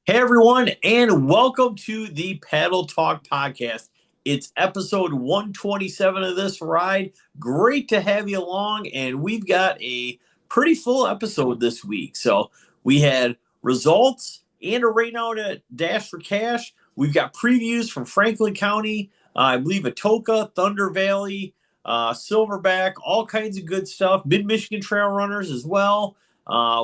Hey everyone, and welcome to the Paddle Talk podcast. It's episode 127 of this ride. Great to have you along, and we've got a pretty full episode this week. So we had results and a Rainout at Dash for Cash. We've got previews from Franklin County, I believe Atoka, Thunder Valley, Silverback, all kinds of good stuff. Mid Michigan Trail Runners as well.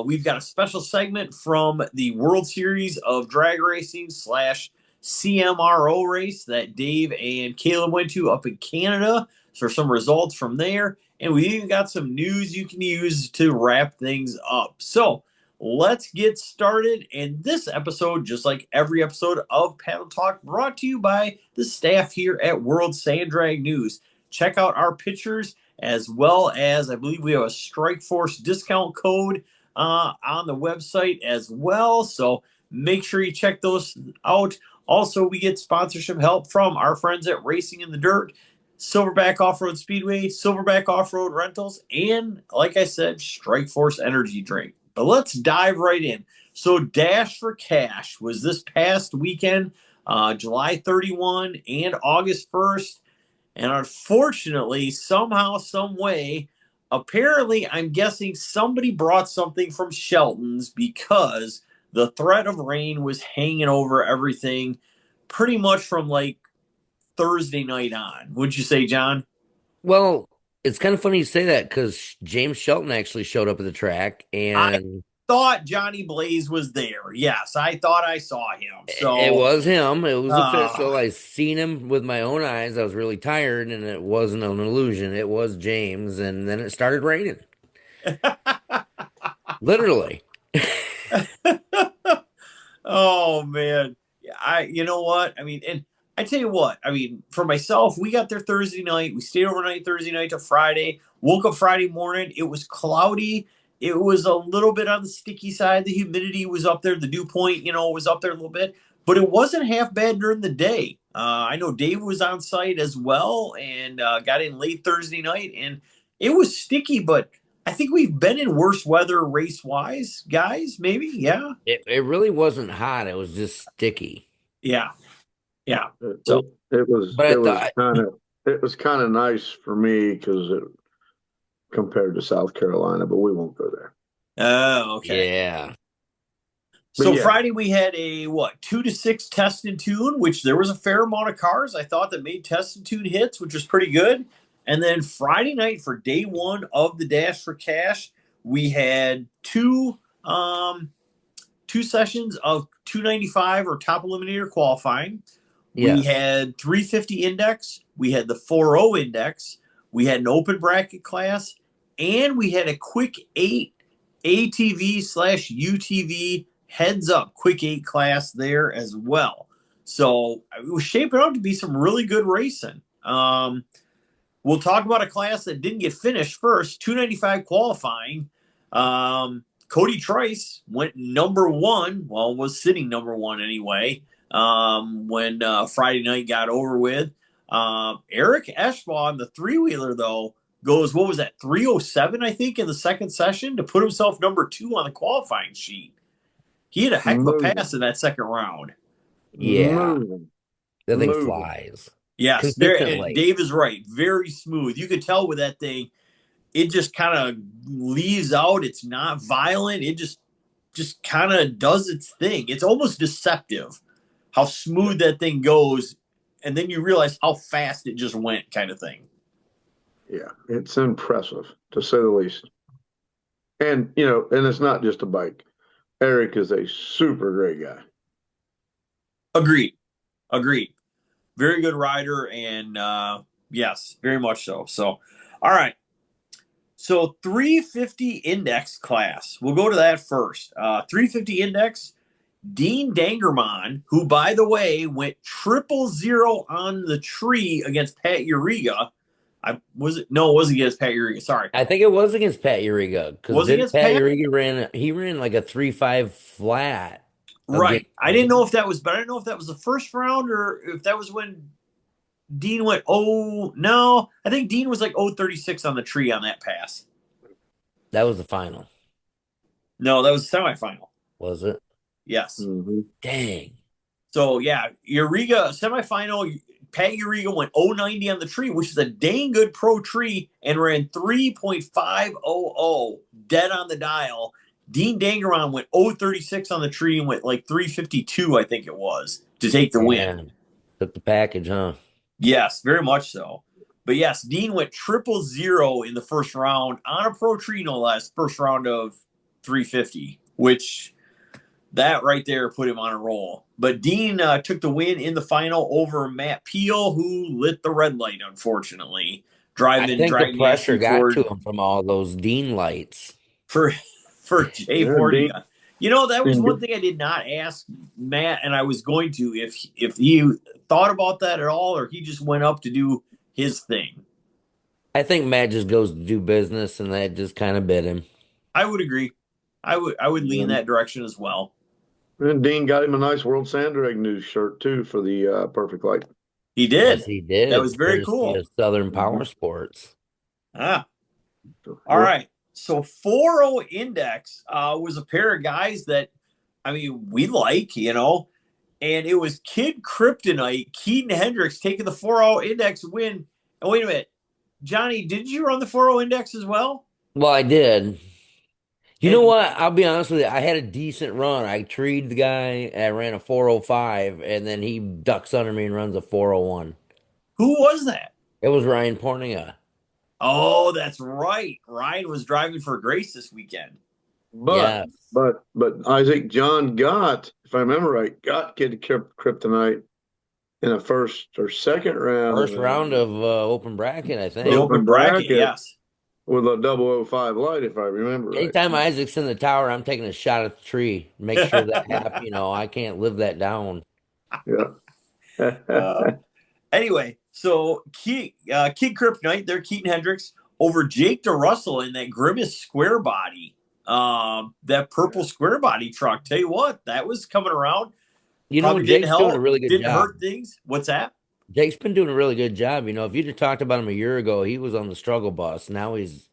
We've got a special segment from the World Series of Drag Racing slash CMRO race that Dave and Caleb went to up in Canada. So some results from there. And we even got some news you can use to wrap things up. So let's get started. And this episode, just like every episode of Paddle Talk, brought to you by the staff here at World Sand Drag News. Check out our pictures as well as I believe we have a Strike Force discount code on the website as well. So make sure you check those out. Also, we get sponsorship help from our friends at Racing in the Dirt, Silverback Off-Road Speedway, Silverback Off-Road Rentals, and like I said, Strike Force Energy Drink. But let's dive right in. So Dash for Cash was this past weekend, July 31 and August 1st. And unfortunately, somehow, some way, apparently, I'm guessing somebody brought something from Shelton's because the threat of rain was hanging over everything pretty much from like Thursday night on. Would you say, John? Well, it's kind of funny you say that because James Shelton actually showed up at the track, I and thought Johnny Blaze was there. Yes, I thought I saw him. it So, was him. It was uh, official. I seen him with my own eyes. I was really tired, and it wasn't an illusion. It was James, and then it started raining. Literally. oh man, you know what? I mean, and I tell you what, I mean, for myself, we got there Thursday night. We stayed overnight Thursday night to Friday. Woke up Friday morning. It was cloudy. It was a little bit on the sticky side. The humidity was up there. The dew point, was up there a little bit, but it wasn't half bad during the day. I know Dave was on site as well and got in late Thursday night, and it was sticky, but I think we've been in worse weather race wise, guys. Maybe, yeah. It really wasn't hot. It was just sticky. Yeah, yeah. It, So, it was But I it was thought, kind of nice for me because it compared to South Carolina, but we won't go there. oh, okay. yeah, But So yeah, Friday we had a what 2 to 6 test and tune, which there was a fair amount of cars I thought that made test and tune hits, which was pretty good. And then Friday night for day one of the Dash for Cash, we had two sessions of 295 or top eliminator qualifying. We yes, had 350 index, we had the 40 index, we had an open bracket class, and we had a quick eight ATV slash UTV heads up quick eight class there as well. So it was shaping up to be some really good racing. We'll talk about a class that didn't get finished first, 295 qualifying. Cody Trice went number one, well, was sitting number one anyway, when Friday night got over with. Eric Eschbaugh on the three wheeler, though, goes, what was that, 307, I think, in the second session to put himself number two on the qualifying sheet. He had a heck of a pass moving, in that second round. yeah. moving, The thing moving. flies Yes, there. consistently. Dave is right. Very smooth. You could tell with that thing, it just kind of leaves out. It's not violent. It just kind of does its thing. It's almost deceptive how smooth that thing goes, and then you realize how fast it just went, kind of thing. Yeah, it's impressive to say the least. And and it's not just a bike. Eric is a super great guy. Agreed. Agreed. Very good rider, and yes, very much so. So, all right. So 350 index class. We'll go to that first. 350 index. Dean Dangermon, who by the way went 0-0 on the tree against Pat Uriga. I was it? No, it wasn't against Pat Uriga. Sorry, I think it was against Pat Uriga because was it didn't against Pat Pat? Uriga ran like a 3.5 flat against Right. I didn't know him? if that was, but I didn't know if that was the first round or if that was when Dean went. Oh no, I think Dean was like 0-36 on the tree on that pass. That was the final, No, that was semifinal. was it? Yes. Mm-hmm. Dang. So yeah, Uriga semifinal. Pat Uriga went 090 on the tree, which is a dang good pro tree, and ran 3.500 dead on the dial. Dean Dangeron went 036 on the tree and went like 352, I think it was, to take the win. Man, took the package, huh? Yes, very much so. But yes, Dean went 000 in the first round on a pro tree, no less, first round of 350, which that right there put him on a roll. But Dean took the win in the final over Matt Peel, who lit the red light, unfortunately, I driving think the pressure Yankee got to Ford him from all those Dean lights. for Jay Yeah, Dean, Forty. You know, that was one Dean, thing I did not ask Matt, and I was going to if he thought about that at all, or he just went up to do his thing. I think Matt just goes to do business, and that just kind of bit him. I would agree. I would lean that direction as well. and Dean got him a nice World Sand Drag News shirt too for the Perfect Light. He Yes, did. he That did, was very courtesy cool. of Southern Mm-hmm. Power Sports. Ah, So, all right. So 4-0 Index was a pair of guys that, I mean, we like, and it was Kid Kryptonite, Keaton Hendricks taking the 4-0 Index win. And wait a minute, Johnny, did you run the 4-0 Index as well? Well, I did. You know And what? I'll be honest with you. I had a decent run. I treed the guy. I ran a 405, and then he ducks under me and runs a 401. who was that? It was Ryan Pornia. Oh, that's right. Ryan was driving for Grace this weekend. but Yes. but Isaac John got, if I remember right, got Kid Kryptonite in a first or second round First of round of open bracket, I The think. open open bracket, bracket yes. with a 005 light, if I remember right. Anytime Isaac's in the tower, I'm taking a shot at the tree. Make sure that happens. I can't live that down. Yeah. uh, anyway, so Kid Kryptonite, there, Keaton Hendricks over Jake DeRussell in that Grimace square body, that purple square body truck. Tell you what, that was coming around. Probably didn't Jake's doing a help, really good didn't job. hurt things. What's that? Jake's been doing a really good job. If you'd have talked about him a year ago, he was on the struggle bus. Now he's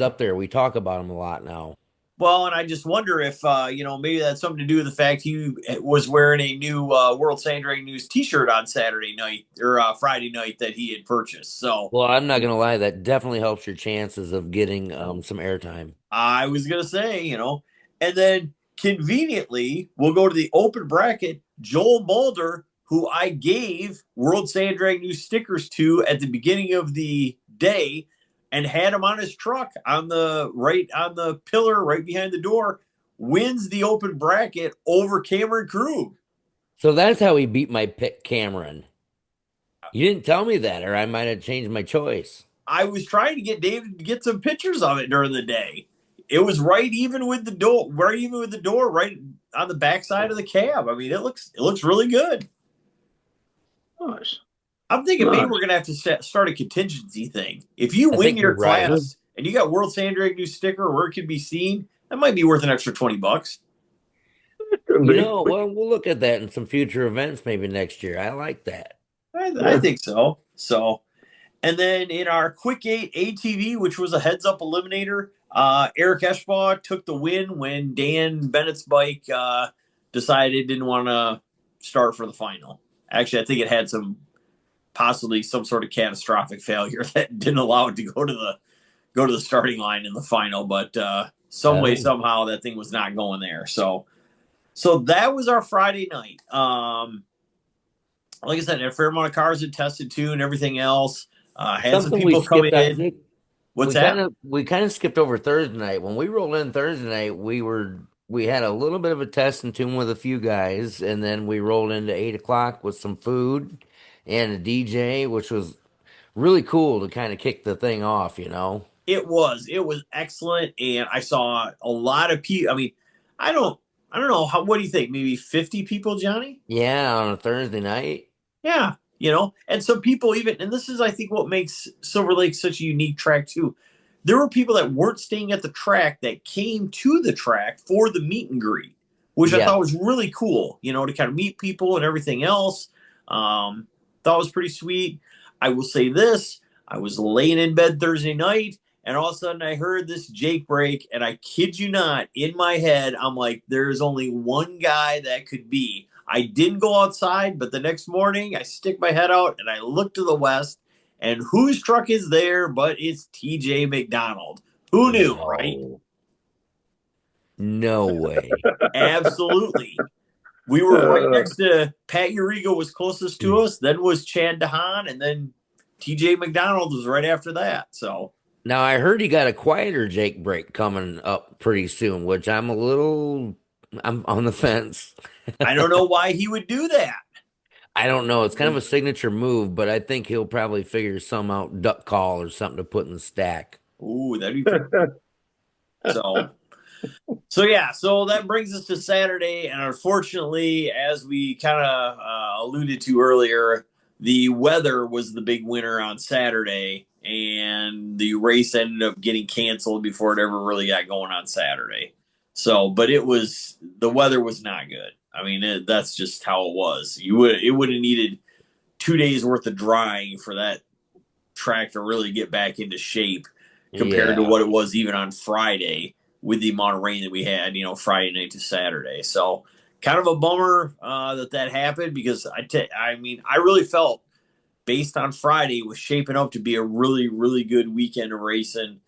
up there. We talk about him a lot now. Well, and I just wonder if maybe that's something to do with the fact he was wearing a new World Sand Drag News T-shirt on Saturday night or Friday night that he had purchased. So Well, I'm not gonna lie, that definitely helps your chances of getting some airtime. I was gonna say, and then conveniently we'll go to the open bracket. Joel Mulder, who I gave World Sand Drag News stickers to at the beginning of the day, and had him on his truck on the pillar right behind the door, wins the open bracket over Cameron Krug. So that's how he beat my pick, Cameron. You didn't tell me that, or I might have changed my choice. I was trying to get David to get some pictures of it during the day. It was right even with the door, right on the backside of the cab. I mean, it looks really good. Nice. I'm thinking maybe Nice. we're gonna have to start a contingency thing. If you I win think your you're right. class and you got World Sand Drag New sticker where it can be seen, that might be worth an extra $20. Could be. Well, we'll look at that in some future events maybe next year. I like that. I think so. So, and then in our quick 8 ATV, which was a heads up eliminator, Eric Eschbaugh took the win when Dan Bennett's bike decided didn't want to start for the final. Actually, I think it had possibly some sort of catastrophic failure that didn't allow it to go to the starting line in the final. But some way, somehow, that thing was not going there. So that was our Friday night. Like I said, a fair amount of cars had tested too, and everything else. Had some Something we people coming skipped, in. Isaac. What's that? We kind of skipped over Thursday night. When we rolled in Thursday night, we had a little bit of a test and tune with a few guys, and then we rolled into 8 o'clock with some food and a DJ, which was really cool to kind of kick the thing off. It was excellent, and I saw a lot of people. I mean, I don't know what do you think? Maybe 50 people, Johnny? Yeah, on a Thursday night. Yeah, and some people even, and this is I think what makes Silver Lake such a unique track too. There were people that weren't staying at the track that came to the track for the meet and greet, which I Yeah. thought was really cool. To kind of meet people and everything else. Thought was pretty sweet. I will say this: I was laying in bed Thursday night, And all of a sudden, I heard this Jake brake, and I kid you not, in my head, I'm like, there's only one guy that could be. I didn't go outside, but the next morning, I stick my head out and I look to the west, and whose truck is there? But it's TJ McDonald. Who knew, right? No way. Absolutely. We were right next to Pat Urigo was closest to us, then was Chad DeHaan, and then TJ McDonald was right after that. So Now I heard he got a quieter Jake break coming up pretty soon, which I'm on the fence. I don't know why he would do that. I don't know. It's kind of a signature move, but I think he'll probably figure some out, duck call or something to put in the stack. Ooh, that'd be pretty so. So yeah, so that brings us to Saturday, and unfortunately, as we kind of alluded to earlier, the weather was the big winner on Saturday, and the race ended up getting canceled before it ever really got going on Saturday. So, but the weather was not good. I mean, that's just how it was. It would have needed 2 days worth of drying for that track to really get back into shape compared to what it was even on Friday with the amount of rain that we had, Friday night to Saturday. So kind of a bummer that happened because I mean, I really felt based on Friday was shaping up to be a really, really good weekend of racing.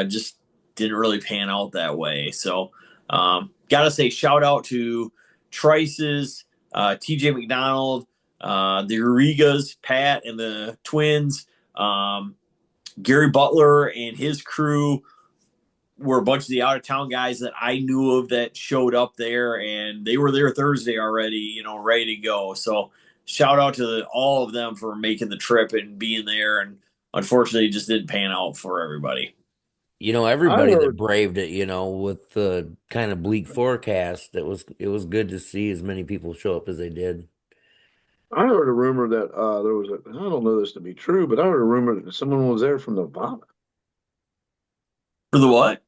Just didn't really pan out that way. So got to say shout out to Trice's, TJ McDonald, the Urigas, Pat and the twins, Gary Butler and his crew were a bunch of the out of town guys that I knew of that showed up there, and they were there Thursday already, ready to go. So shout out to all of them for making the trip and being there. And unfortunately, it just didn't pan out for everybody. Everybody that braved it, with the kind of bleak forecast, it was good to see as many people show up as they did. I heard a rumor that there was I don't know this to be true, but I heard a rumor that someone was there from Nevada. For the what?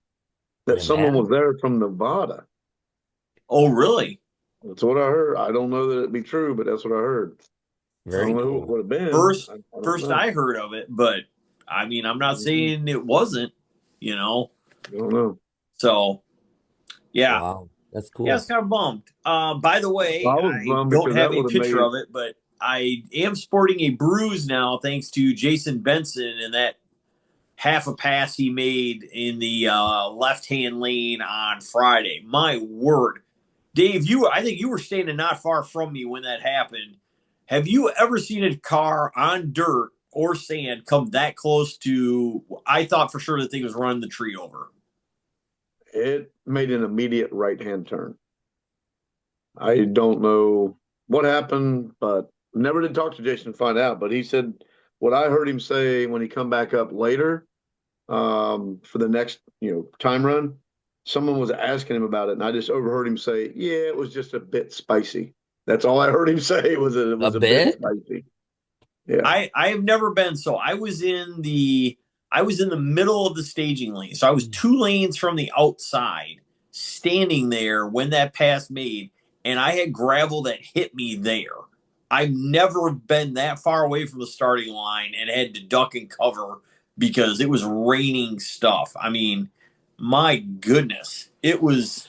That someone was there from Nevada. Oh, really? That's what I heard. I don't know that it'd be true, but that's what I heard. Very I don't know cool. who it would have been. First I heard of it, but I mean, I'm not saying it wasn't, I don't know. So, yeah. Wow, that's cool. Yeah, it's kind of bummed. By the way, I don't have a picture of it, but I am sporting a bruise now thanks to Jason Benson and that half a pass he made in the left-hand lane on Friday. My word. Dave, I think you were standing not far from me when that happened. Have you ever seen a car on dirt or sand come that close to, I thought for sure the thing was running the tree over. It made an immediate right-hand turn. I don't know what happened, but never did talk to Jason to find out. But he said what I heard him say when he come back up later for the next time run. Someone was asking him about it, and I just overheard him say, "Yeah, it was just a bit spicy." That's all I heard him say was that it was a bit spicy. Yeah, I have never been so. I was in the middle of the staging lane, so I was 2 lanes from the outside, standing there when that pass made, and I had gravel that hit me there. I've never been that far away from the starting line and had to duck and cover because it was raining stuff. I mean, my goodness, it was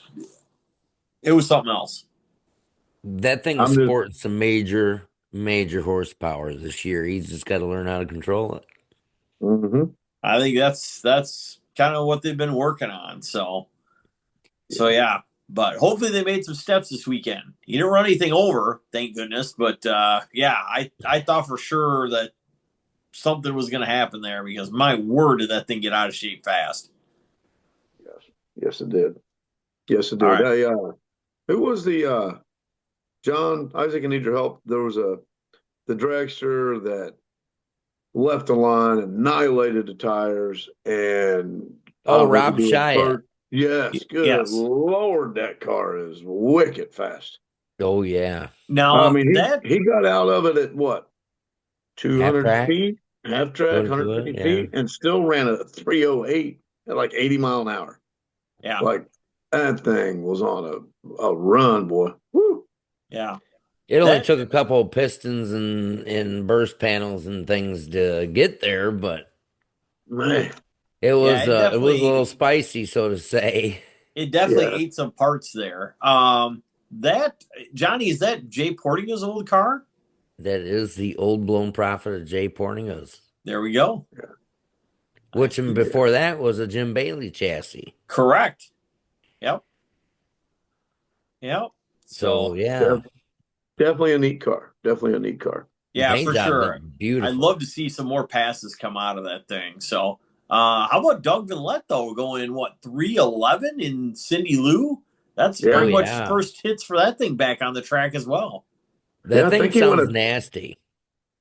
something else. That thing is sporting some major horsepower this year. He's just got to learn how to control it. Mm-hmm. I think that's kind of what they've been working on. So yeah. But hopefully they made some steps this weekend. He didn't run anything over, thank goodness. But yeah, I thought for sure that something was going to happen there because my word, did that thing get out of shape fast? Yes, it did. Yes, it did. Right. Who was the John Isaac? I need your help. There was the dragster that left the line, annihilated the tires, and Rob Shyatt. Yes, good Lord, that car is wicked fast. Oh yeah. Now, I mean, he got out of it at what, 200 feet, half track, 150 feet, and still ran a 308 at like 80 mile an hour. Yeah, like that thing was on a run, boy. Woo. Yeah. It only took a couple of pistons and burst panels and things to get there, but man, Yeah, It was a little spicy, so to say. it definitely Yeah. ate some parts there. That Johnny, is that Jay Portinga's old car? That is the old blown prophet of Jay Porninga's, There we go. I which see. before that was a Jim Bailey chassis. Correct. Yep. Yep. So So yeah, Definitely a neat car. Definitely a neat car. the yeah, paint for job's sure. I'd love beautiful. to see some more passes come out of that thing. So how about Doug Vinlette though, going what 311 in Cindy Lou? That's Oh Yeah. pretty much yeah, first hits for that thing back on the track as well. that Yeah. thing sounds nasty.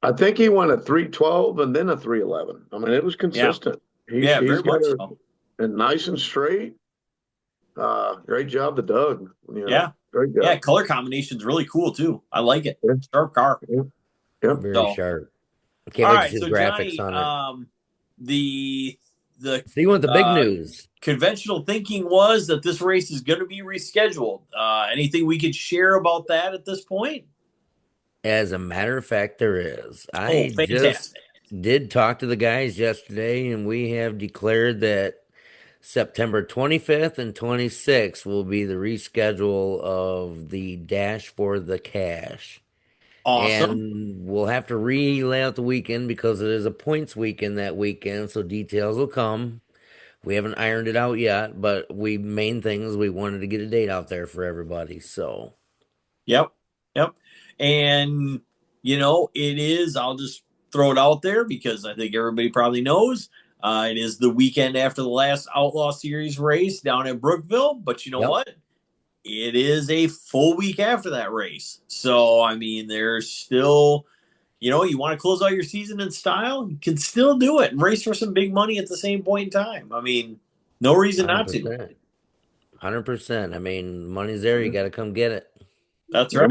I think he went a 312 and then a 311. I mean, it was Yeah. consistent. Yeah, He's very got much so. a nice and straight. Great job to Doug. Yeah. Great Yeah, job. color combination's really cool too. I like it. Yeah. Sharp car. Yeah. Yep. Very So sharp. I can't all wait to right, see the so graphics Johnny, on it. The So you want the big uh, news? conventional thinking was that this race is going to be rescheduled. Anything we could share about that at this point? As a matter of fact, there is. Oh, I just fantastic. did talk to the guys yesterday, and we have declared that September 25th and 26th will be the reschedule of the Dash for the Cash. Awesome. And we'll have to relay out the weekend because it is a points weekend that weekend, so details will come. We haven't ironed it out yet, but main thing is we wanted to get a date out there for everybody. So, Yep. Yep. And, it is, I'll just throw it out there because I think everybody probably knows. It is the weekend after the last Outlaw Series race down at Brookville. But you know yep, what? It is a full week after that race. So, I mean, there's still, you want to close out your season in style, you can still do it and race for some big money at the same point in time. I mean, no reason not to. 100%. 100%. I mean, money's there. You got to come get it. That's And right.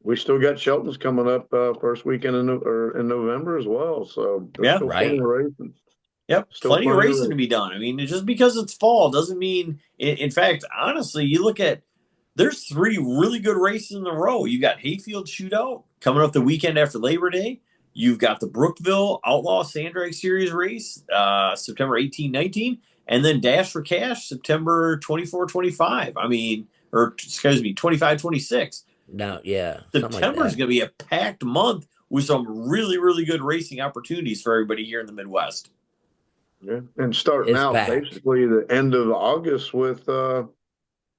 we still got Shelton's coming up first weekend in November as well. So there's Yeah. still plenty of Right. racing. Yep. Still Plenty of plenty of racing to racing. be done. I mean, just because it's fall doesn't mean, in fact, honestly, you look at, there's three really good races in a row. You got Hayfield Shootout coming up the weekend after Labor Day. You've got the Brookville Outlaw Sand Drag Series race, September 18, 19, and then Dash for Cash, September 24, 25. I mean, or excuse me, 25, 26. Now, yeah, something like September is that. going to be a packed month with some really, really good racing opportunities for everybody here in the Midwest. Yeah. And starting It's out packed. basically the end of August with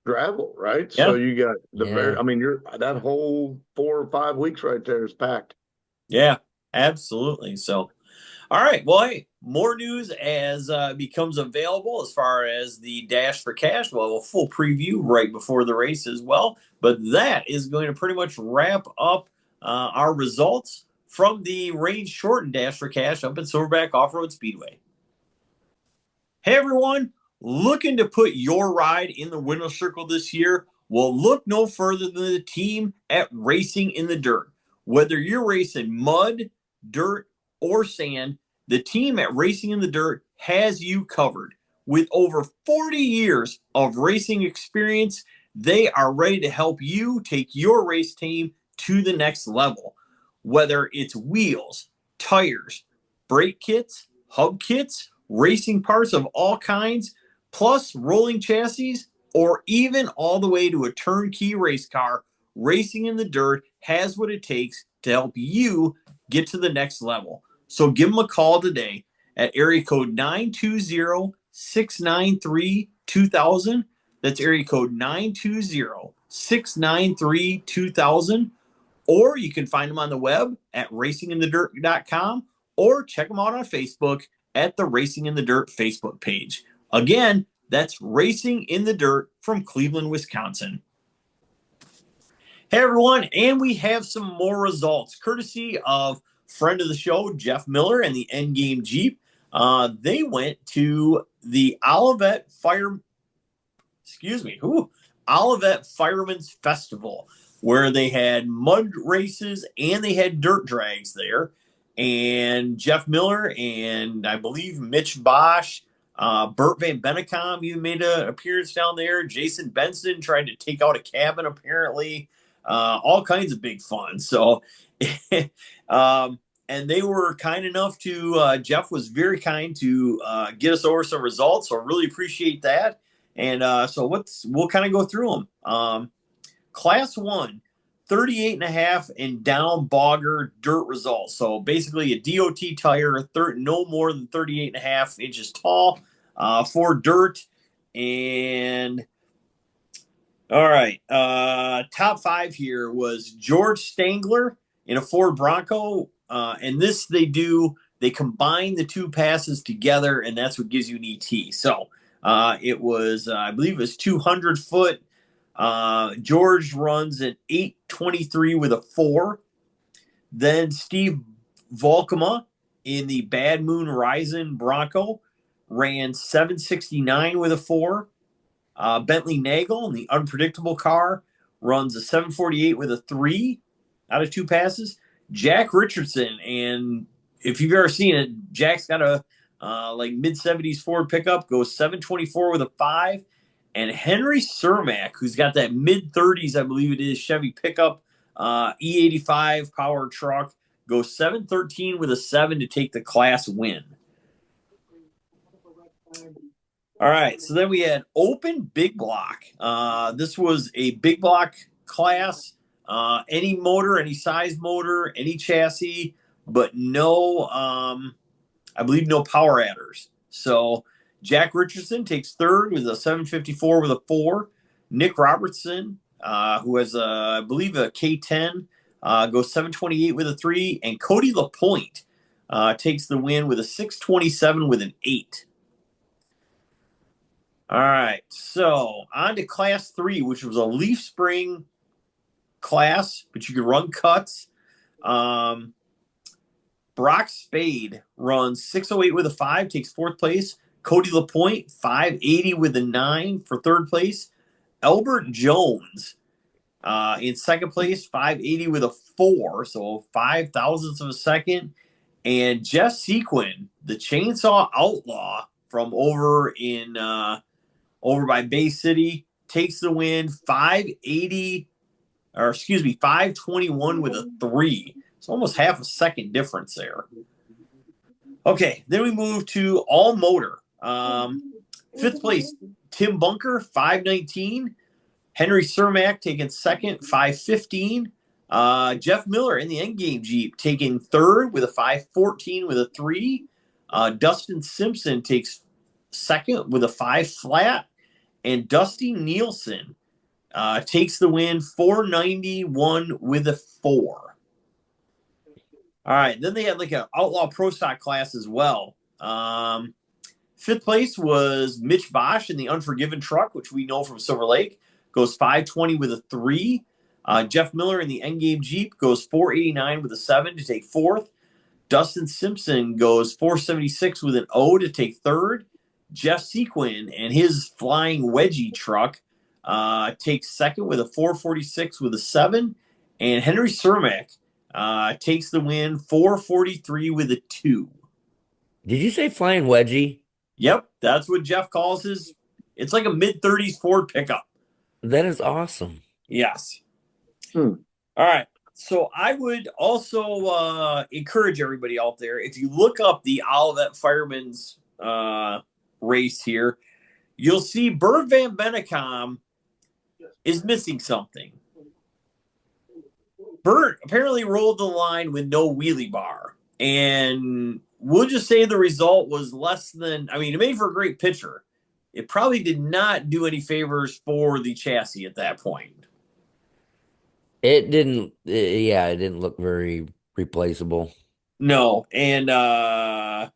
gravel, right? So Yeah, you got Yeah. I mean, you're that whole 4 or 5 weeks right there is packed. yeah, absolutely. So, all right. Well, hey, more news as becomes available as far as the Dash for Cash. We'll have a full preview right before the race as well. But that is going to pretty much wrap up our results from the range shortened Dash for Cash up at Silverback Off Road Speedway. Hey, everyone, looking to put your ride in the winner's circle this year? Well, look no further than the team at Racing in the Dirt. Whether you're racing mud, dirt, or sand, the team at Racing in the Dirt has you covered. With over 40 years of racing experience, they are ready to help you take your race team to the next level. Whether it's wheels, tires, brake kits, hub kits, racing parts of all kinds, plus rolling chassis, or even all the way to a turnkey race car, Racing in the Dirt has what it takes to help you get to the next level. So give them a call today at area code 920-693-2000. That's area code 920-693-2000. Or you can find them on the web at racinginthedirt.com or check them out on Facebook at the Racing in the Dirt Facebook page. Again, that's Racing in the Dirt from Cleveland, Wisconsin. Hey, everyone, and we have some more results courtesy of friend of the show, Jeff Miller and the Endgame Jeep. They went to the Olivet Firemen's Festival, where they had mud races and they had dirt drags there. And Jeff Miller and I believe Mitch Bosch, Burt Van Bennekom even made an appearance down there. Jason Benson tried to take out a cabin, apparently. All kinds of big fun. So and they were kind enough to, Jeff was very kind to get us over some results. So I really appreciate that. And so we'll kind of go through them. Class 1, 38.5 and down bogger dirt results. So basically a DOT tire, no more than 38.5 inches tall for dirt. And all right, top 5 here was George Stangler in a Ford Bronco. And this they combine the two passes together, and that's what gives you an ET. So it was, I believe it was 200 foot. George runs at 8:23 with a 4. Then Steve Volkema in the Bad Moon Rising Bronco ran 7:69 with a 4. Bentley Nagel in the Unpredictable car runs a 7:48 with a 3 out of 2 passes. Jack Richardson, and if you've ever seen it, Jack's got a like mid-70s Ford pickup, goes 7:24 with a 5. And Henry Cermak, who's got that mid-30s, I believe it is, Chevy pickup, E85 power truck, goes 7:13 with a 7 to take the class win. All right, so then we had open big block. This was a big block class, any motor, any size motor, any chassis, but no, I believe no power adders. So Jack Richardson takes 3rd with a 7:54 with a 4. Nick Robertson, who has, I believe, a K10, goes 7:28 with a 3. And Cody LaPointe takes the win with a 6:27 with an 8. All right, so on to Class 3, which was a leaf spring class, but you could run cuts. Brock Spade runs 6:08 with a 5, takes 4th place. Cody LaPointe, 5:80 with a 9 for 3rd place. Albert Jones in 2nd place, 5:80 with a 4, so 5 thousandths of a second. And Jeff Sequin, the Chainsaw Outlaw from over by Bay City, takes the win, 5:21 with a 3. It's almost half a second difference there. Okay, then we move to all motor. 5th place, Tim Bunker, 5:19. Henry Cermak taking 2nd, 5:15. Jeff Miller in the Endgame Jeep taking 3rd with a 5:14 with a 3. Dustin Simpson takes 2nd with a 5 flat. And Dusty Nielsen takes the win, 491 with a 4. All right, then they had like an Outlaw Pro Stock class as well. 5th place was Mitch Bosch in the Unforgiven truck, which we know from Silver Lake, goes 5:20 with a 3. Jeff Miller in the Endgame Jeep goes 4:89 with a 7 to take 4th. Dustin Simpson goes 4:76 with an O to take 3rd. Jeff Sequin and his Flying Wedgie truck takes 2nd with a 4:46 with a 7. And Henry Cermak takes the win, 4:43 with a 2. Did you say Flying Wedgie? Yep, that's what Jeff calls his. It's like a mid-30s Ford pickup. That is awesome. Yes. All right. So I would also encourage everybody out there, if you look up the Olivet Fireman's race here, you'll see Bert Van Bennekom is missing something. Bert apparently rolled the line with no wheelie bar, and we'll just say the result was less than, I mean, it made for a great picture. It probably did not do any favors for the chassis at that point. It didn't, it didn't look very replaceable. No, and that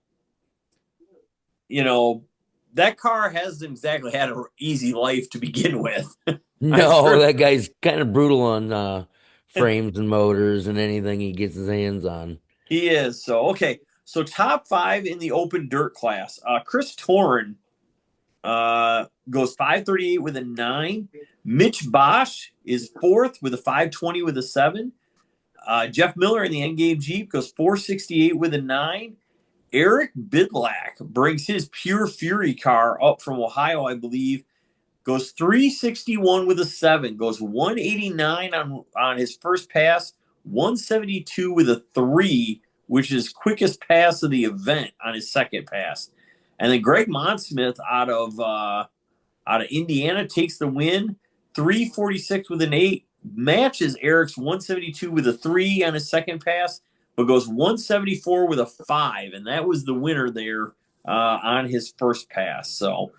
car hasn't exactly had an easy life to begin with. No, sure that guy's kind of brutal on frames and motors and anything he gets his hands on. He is. So, okay. So top 5 in the open dirt class. Chris Torren goes 5:38 with a 9. Mitch Bosch is 4th with a 5:20 with a 7. Jeff Miller in the Endgame Jeep goes 4:68 with a 9. Eric Bidlack brings his Pure Fury car up from Ohio, I believe. Goes 3:61 with a 7. Goes 189 on his first pass. 172 with a 3 which is quickest pass of the event on his second pass. And then Greg Monsmith out of Indiana takes the win, 346 with an 8, matches Eric's 172 with a 3 on his second pass, but goes 174 with a 5, and that was the winner there on his first pass. So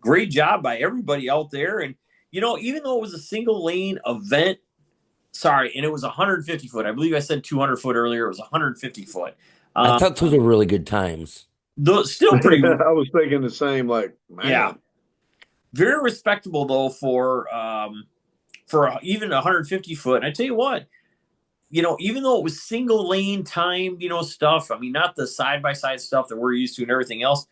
great job by everybody out there. And, even though it was a single lane event, and it was 150 foot. I believe I said 200 foot earlier. It was 150 foot. I thought those were really good times. Still pretty. I was thinking the same, like, man. Yeah. Very respectable, though, for even 150 foot. And I tell you what, even though it was single lane timed, stuff, I mean, not the side-by-side stuff that we're used to and everything else,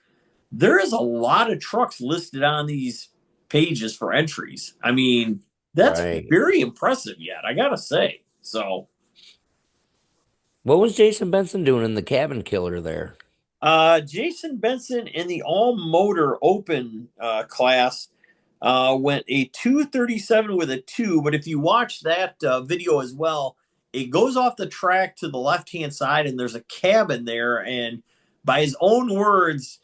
there is a lot of trucks listed on these pages for entries. I mean, that's very impressive yet, I got to say. So. What was Jason Benson doing in the cabin killer there? Jason Benson in the all-motor open class went a 237 with a 2, but if you watch that video as well, it goes off the track to the left-hand side, and there's a cabin there, and by his own words,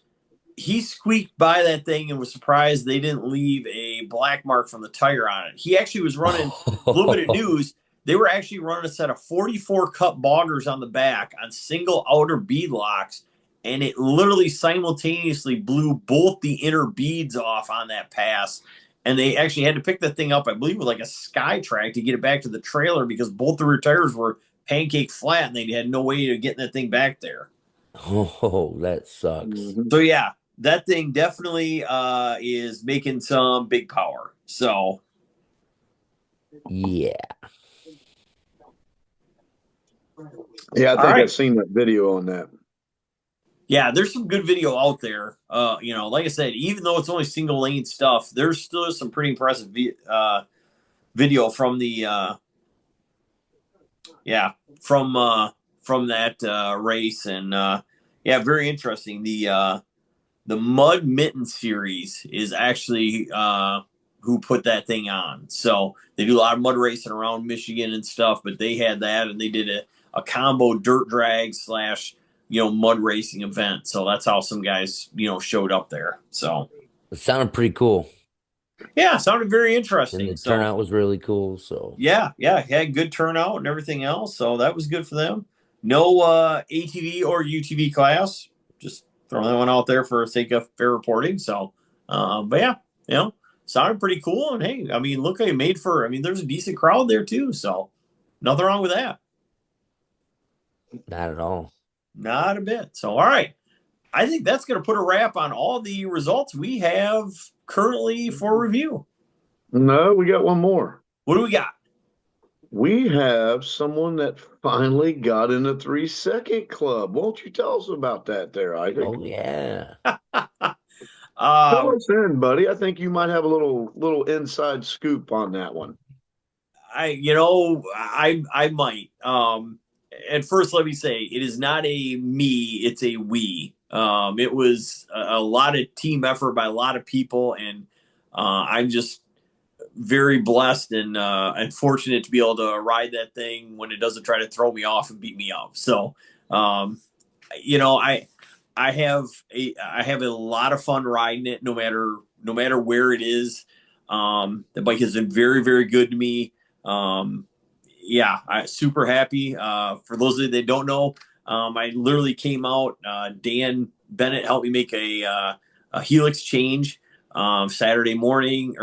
he squeaked by that thing and was surprised they didn't leave a black mark from the tire on it. He actually was running a little bit of news. They were actually running a set of 44 cut boggers on the back on single outer bead locks, and it literally simultaneously blew both the inner beads off on that pass. And they actually had to pick that thing up, I believe, with like a sky track to get it back to the trailer because both the rear tires were pancake flat and they had no way of getting that thing back there. Oh, that sucks. Mm-hmm. So, yeah, that thing definitely is making some big power. So, yeah. Yeah, I think I've seen that video on that. Yeah, there's some good video out there. Like I said, even though it's only single lane stuff, there's still some pretty impressive video from the from that race, and very interesting. The Mud Mitten series is actually who put that thing on. So they do a lot of mud racing around Michigan and stuff, but they had that, and they did a combo dirt drag / mud racing event. So that's how some guys, showed up there. So it sounded pretty cool. Yeah, it sounded very interesting. And the turnout was really cool. So yeah, had good turnout and everything else. So that was good for them. No ATV or UTV class. Just throwing that one out there for the sake of fair reporting. So, but yeah, sounded pretty cool. And hey, I mean, look, there's a decent crowd there too. So nothing wrong with that. Not at all. Not a bit. So, all right. I think that's going to put a wrap on all the results we have currently for review. No, we got one more. What do we got? We have someone that finally got in the 3-second club. Won't you tell us about that there, Isaac? Oh, yeah. Fill us in, buddy. I think you might have a little inside scoop on that one. I might. At first, let me say, it is not a me, it's a we. It was a lot of team effort by a lot of people, and I'm just very blessed and fortunate to be able to ride that thing when it doesn't try to throw me off and beat me up. So, I have a lot of fun riding it, no matter where it is. The bike has been very, very good to me. I'm super happy. For those of you that don't know, I literally came out. Dan Bennett helped me make a helix change Friday morning,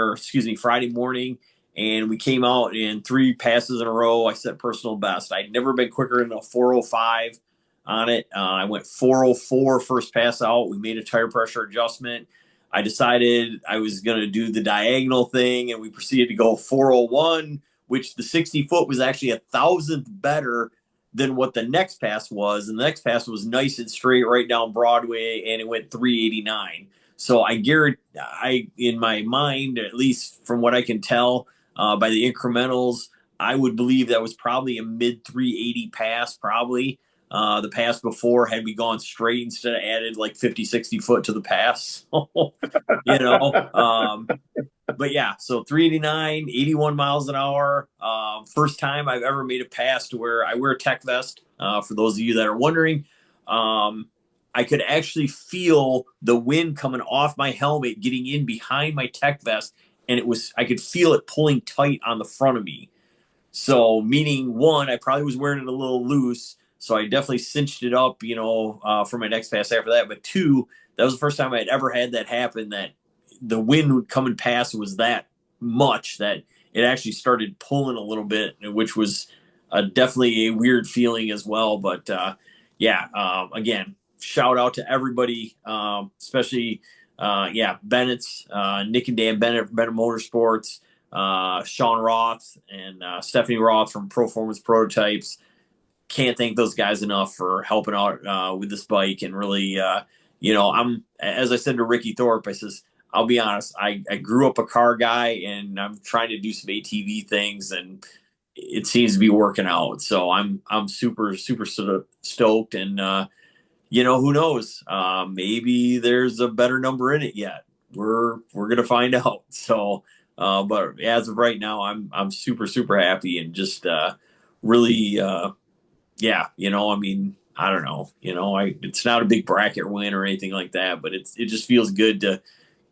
and we came out in 3 passes in a row. I set personal best. I'd never been quicker than a 405 on it. I went 404 first pass out. We made a tire pressure adjustment. I decided I was going to do the diagonal thing, and we proceeded to go 401, which the 60 foot was actually 1,000th better than what the next pass was. And the next pass was nice and straight right down Broadway, and it went 389. So in my mind, at least from what I can tell by the incrementals, I would believe that was probably a mid 380 pass, probably. The pass before, had we gone straight instead of added like 50, 60 foot to the pass. But yeah, so 389, 81 miles an hour. First time I've ever made a pass to where I wear a tech vest For those of you that are wondering, I could actually feel the wind coming off my helmet, getting in behind my tech vest, and I could feel it pulling tight on the front of me. So, meaning one, I probably was wearing it a little loose, so I definitely cinched it up, for my next pass after that. But two, that was the first time I'd ever had that happen. That the wind coming past was that much that it actually started pulling a little bit, which was definitely a weird feeling as well. But yeah, again, shout out to everybody, especially Bennett's, Nick and Dan Bennett Motorsports, Sean Roth and Stephanie Roth from Performance Prototypes. Can't thank those guys enough for helping out with this bike. And really, as I said to Ricky Thorpe, I says, I'll be honest, I grew up a car guy and I'm trying to do some ATV things, and it seems to be working out. So I'm super, super stoked. And, who knows? Maybe there's a better number in it yet. We're going to find out. So, but as of right now, I'm super, super happy and just really, I mean, I don't know, it's not a big bracket win or anything like that, but it just feels good to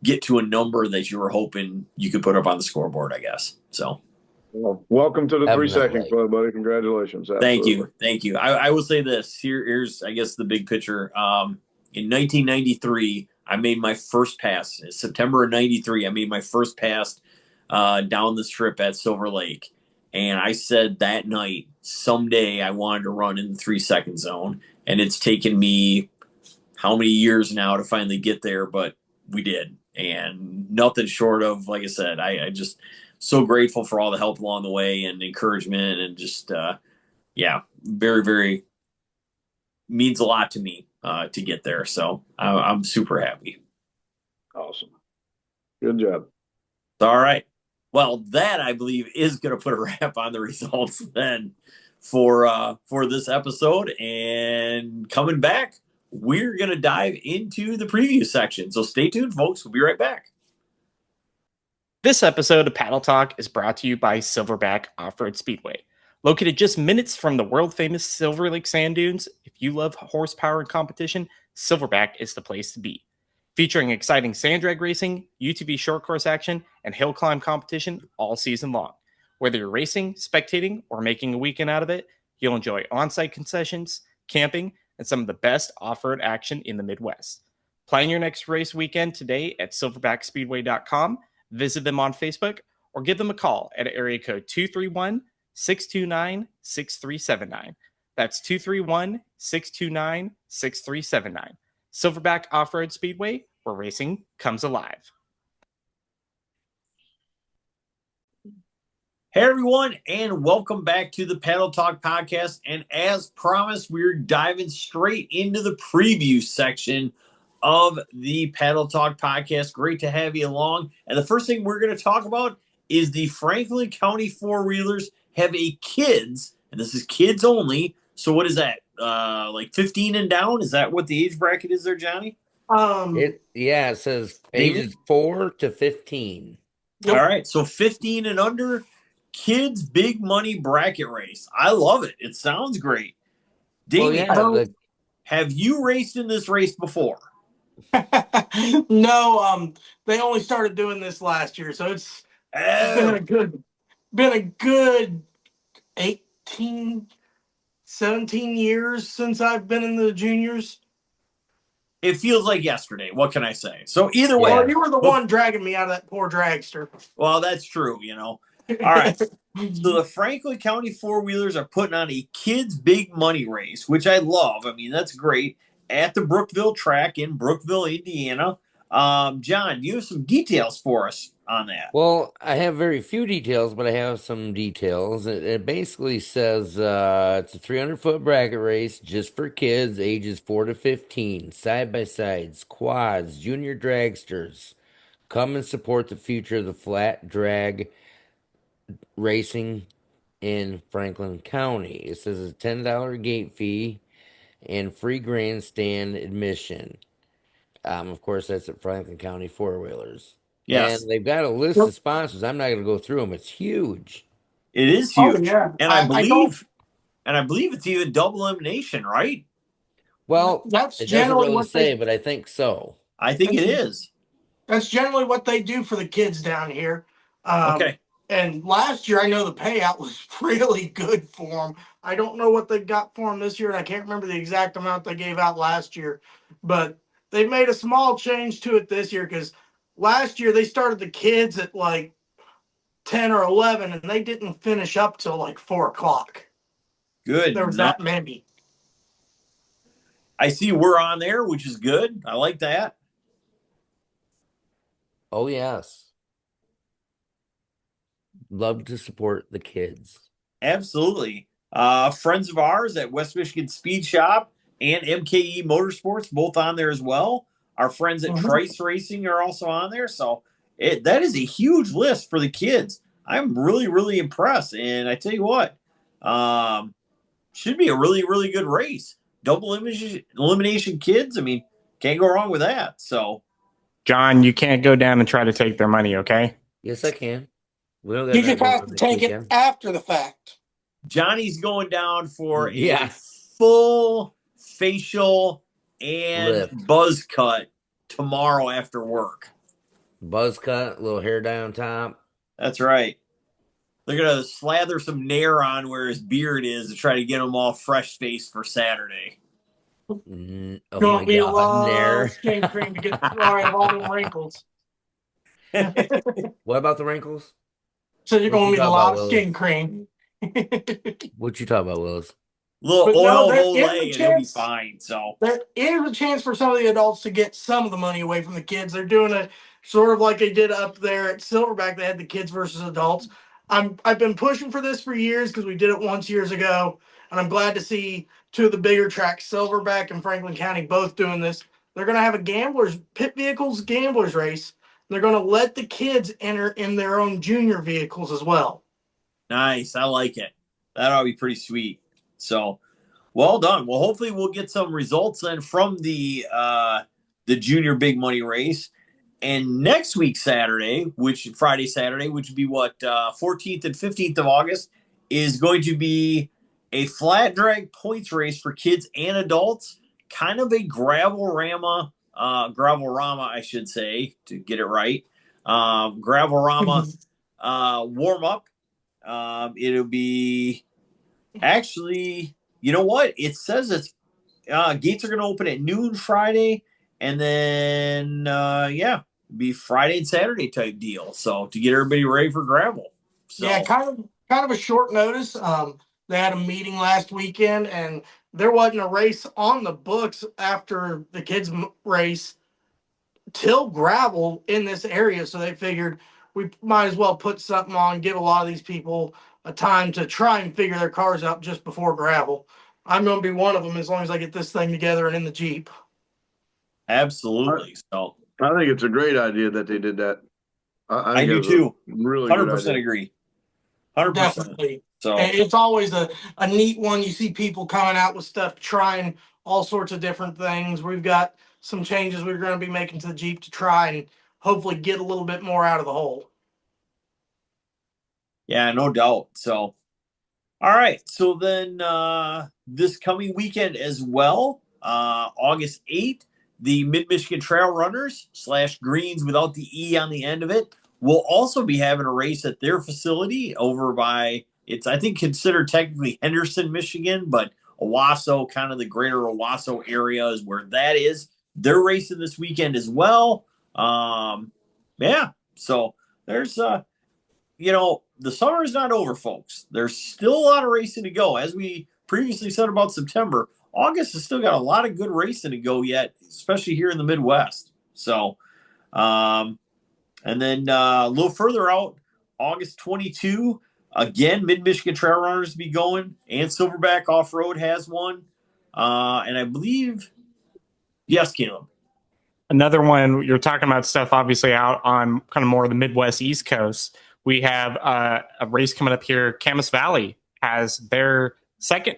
get to a number that you were hoping you could put up on the scoreboard, I guess. So. Well, welcome to the Definitely. 3 second club, buddy. Congratulations. Absolutely. Thank you. I will say this. Here's I guess the big picture. In 1993, I made my first pass. In September of '93, I made my first pass down the strip at Silver Lake, and I said that night someday I wanted to run in the 3 second zone, and it's taken me how many years now to finally get there, but we did, and nothing short of, like I said, I just so grateful for all the help along the way and encouragement, and just very, very means a lot to me to get there. So I'm super happy. Awesome. Good job. All right. Well, that I believe is going to put a wrap on the results then for this episode. And coming back, we're going to dive into the preview section. So stay tuned, folks. We'll be right back. This episode of Paddle Talk is brought to you by Silverback Off-Road Speedway. Located just minutes from the world-famous Silver Lake Sand Dunes, if you love horsepower and competition, Silverback is the place to be. Featuring exciting sand drag racing, UTV short course action, and hill climb competition all season long. Whether you're racing, spectating, or making a weekend out of it, you'll enjoy on-site concessions, camping, and some of the best off-road action in the Midwest. Plan your next race weekend today at silverbackspeedway.com. Visit them on Facebook or give them a call at area code 231-629-6379. That's 231-629-6379. Silverback Off-Road Speedway, where racing comes alive. Hey, everyone, and welcome back to the Paddle Talk podcast. And as promised, we're diving straight into the preview section of the Paddle Talk podcast. Great to have you along. And the first thing we're going to talk about is the Franklin County Four-Wheelers have a kids, and this is kids only. So what is that? Like 15 and down? Is that what the age bracket is there, Johnny? It says ages 4 to 15. All right, so 15 and under, kids big money bracket race. I love it. It sounds great. Damien, have you raced in this race before? No, they only started doing this last year, so it's been a good 18, 17 years since I've been in the juniors. It feels like yesterday. What can I say? So either way, well, you were the one dragging me out of that poor dragster. Well, that's true, All right. So the Franklin County Four-Wheelers are putting on a kids big money race, which I love. I mean, that's great, at the Brookville track in Brookville, Indiana. John, you have some details for us on that. Well, I have very few details, but I have some details. It basically says it's a 300-foot bracket race just for kids ages 4 to 15, side-by-sides, quads, junior dragsters. Come and support the future of the flat drag racing in Franklin County. It says a $10 gate fee and free grandstand admission. Of course, that's at Franklin County Four-Wheelers. Yes. And they've got a list of sponsors. I'm not going to go through them. It's huge. It is huge. Oh, yeah. And I believe And I believe it's even double elimination, right? Well, That's it doesn't generally really what say, but I think so. I think it is. That's generally what they do for the kids down here. Okay. And last year, I know the payout was really good for them. I don't know what they got for them this year, and I can't remember the exact amount they gave out last year. But they made a small change to it this year because last year they started the kids at like 10 or 11, and they didn't finish up till like 4 o'clock. Good. There was that many. I see we're on there, which is good. I like that. Oh, yes. Love to support the kids. Absolutely. Friends of ours at West Michigan Speed Shop and MKE Motorsports, both on there as well. Our friends at Trice Racing are also on there. So that is a huge list for the kids. I'm really, really impressed. And I tell you what, should be a really, really good race. Double elimination kids. I mean, can't go wrong with that. So, John, you can't go down and try to take their money, okay? Yes, I can. We don't got You that just going have on to this take it weekend. after the fact. Johnny's going down for Yeah. a full facial and Lift. buzz cut tomorrow after work. Buzz cut, little hair down top. That's right. They're going to slather some Nair on where his beard is to try to get him all fresh faced for Saturday. Oh Going my to be a God, lot Nair. of skin cream to get rid of all them wrinkles. What about the wrinkles? So you're What going you to need a talking lot about, of Willis? skin cream. What you talking about, Willis? Little But oil no, of there is a Olay and he'll be chance. fine. So There is a chance for some of the adults to get some of the money away from the kids. They're doing it sort of like they did up there at Silverback. They had the kids versus adults. I've been pushing for this for years because we did it once years ago, and I'm glad to see two of the bigger tracks, Silverback and Franklin County, both doing this. They're going to have a pit vehicles gamblers race. They're going to let the kids enter in their own junior vehicles as well. nice. I like it. That ought to be pretty sweet. So well done. Well, hopefully we'll get some results then from the junior big money race. And next week, Saturday, Friday, Saturday, which would be 14th and 15th of August, is going to be a flat drag points race for kids and adults. Kind of a gravel-rama, I should say, to get it right. Gravel-rama warm-up. It'll be actually, you know what? It says it's gates are going to open at noon Friday, and then be Friday and Saturday type deal. So to get everybody ready for gravel. So yeah, kind of a short notice. They had a meeting last weekend, and there wasn't a race on the books after the kids race till gravel in this area. So they figured we might as well put something on, give a lot of these people a time to try and figure their cars out just before gravel. I'm going to be one of them as long as I get this thing together and in the Jeep. absolutely. So I think it's a great idea that they did that. I I think do it's too. Really 100% agree. 100%. Definitely. So And it's always a neat one. You see people coming out with stuff, trying all sorts of different things. We've got some changes we're going to be making to the Jeep to try and hopefully get a little bit more out of the hole. yeah, no doubt. So all right. So then this coming weekend as well, August 8th, the Mid Michigan Trail Runners / Greens without the E on the end of it will also be having a race at their facility over by, it's I think considered technically Henderson, Michigan, but Owasso, kind of the greater Owasso area is where that is. They're racing this weekend as well. Yeah. So there's the summer is not over, folks. There's still a lot of racing to go. As we previously said about September, August has still got a lot of good racing to go yet, especially here in the Midwest. So, and then a little further out, August 22, again, Mid-Michigan Trail Runners be going, and Silverback Off-Road has one. And I believe, yes, Caleb. Another one, you're talking about stuff obviously out on kind of more of the Midwest East Coast. We have a race coming up here. Camas Valley has their second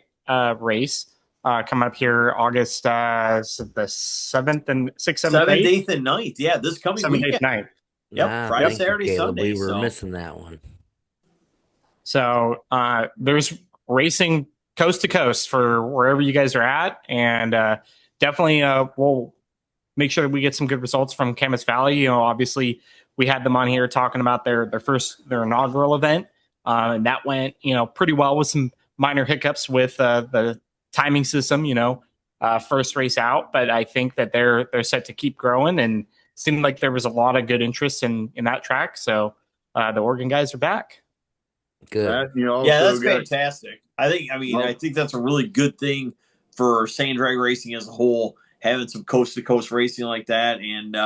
race coming up here August the 7th and 6th, 7th, 7th, 8th, and 9th. Yeah, this coming 7th, weekend. 8th, 9th. Yep, Friday, Thank you, Saturday, Caleb. Sunday. We were missing that one. So there's racing coast to coast for wherever you guys are at. And definitely we'll make sure that we get some good results from Camas Valley. You know, obviously we had them on here talking about their inaugural event. And that went, you know, pretty well with some minor hiccups with the timing system, you know, first race out. But I think that they're set to keep growing, and seemed like there was a lot of good interest in that track. So the Oregon guys are back. Good. Yeah, that's fantastic. I think that's a really good thing for sand drag racing as a whole, having some coast to coast racing like that. And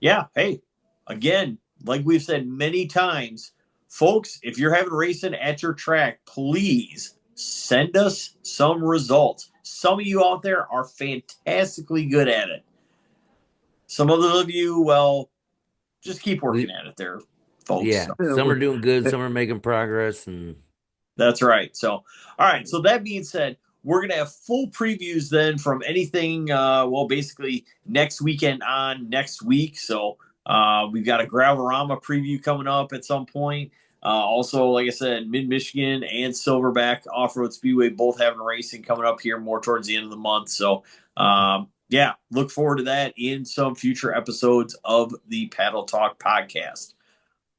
yeah, hey, again, like we've said many times, folks, if you're having racing at your track, please send us some results. Some of you out there are fantastically good at it. Some others of you, well, just keep working at it there, folks. Yeah, some are doing good, some are making progress, and that's right. So, all right. So that being said, we're going to have full previews then from anything, basically next weekend on next week. So we've got a Gravelrama preview coming up at some point. Also, like I said, Mid-Michigan and Silverback Off-Road Speedway both having racing coming up here more towards the end of the month. So, yeah, look forward to that in some future episodes of the Paddle Talk podcast.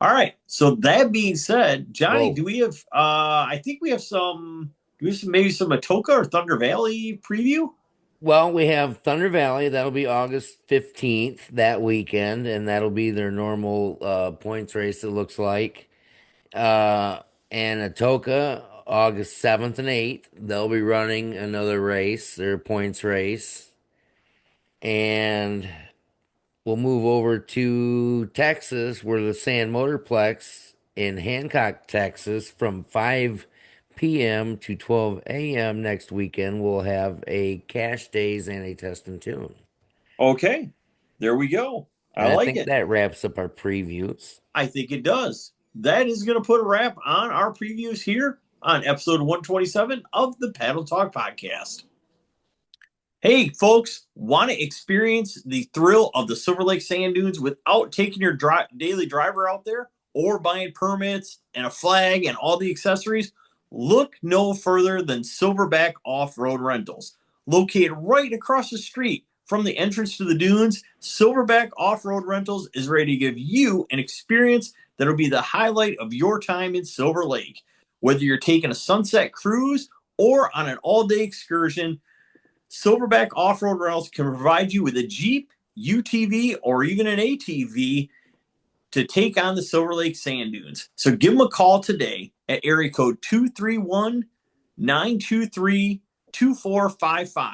All right. So that being said, Johnny, do we have? I think we have some. Do we have maybe some Atoka or Thunder Valley preview? Well, we have Thunder Valley. That'll be August 15th that weekend, and that'll be their normal points race. It looks like, and Atoka August 7th and 8th. They'll be running another race, their points race, and we'll move over to Texas, where the Sand Motorplex in Hancock, Texas, from 5 p.m. to 12 a.m. next weekend, we'll have a Cash Days and a Test and Tune. Okay, there we go. I like think it. That wraps up our previews. I think it does. That is going to put a wrap on our previews here on episode 127 of the Paddle Talk podcast. Hey, folks, want to experience the thrill of the Silver Lake Sand Dunes without taking your daily driver out there or buying permits and a flag and all the accessories? Look no further than Silverback Off-Road Rentals. Located right across the street from the entrance to the dunes, Silverback Off-Road Rentals is ready to give you an experience that'll be the highlight of your time in Silver Lake. Whether you're taking a sunset cruise or on an all-day excursion, Silverback Off-Road Rentals can provide you with a Jeep, UTV, or even an ATV to take on the Silver Lake Sand Dunes. So give them a call today at area code 231-923-2455.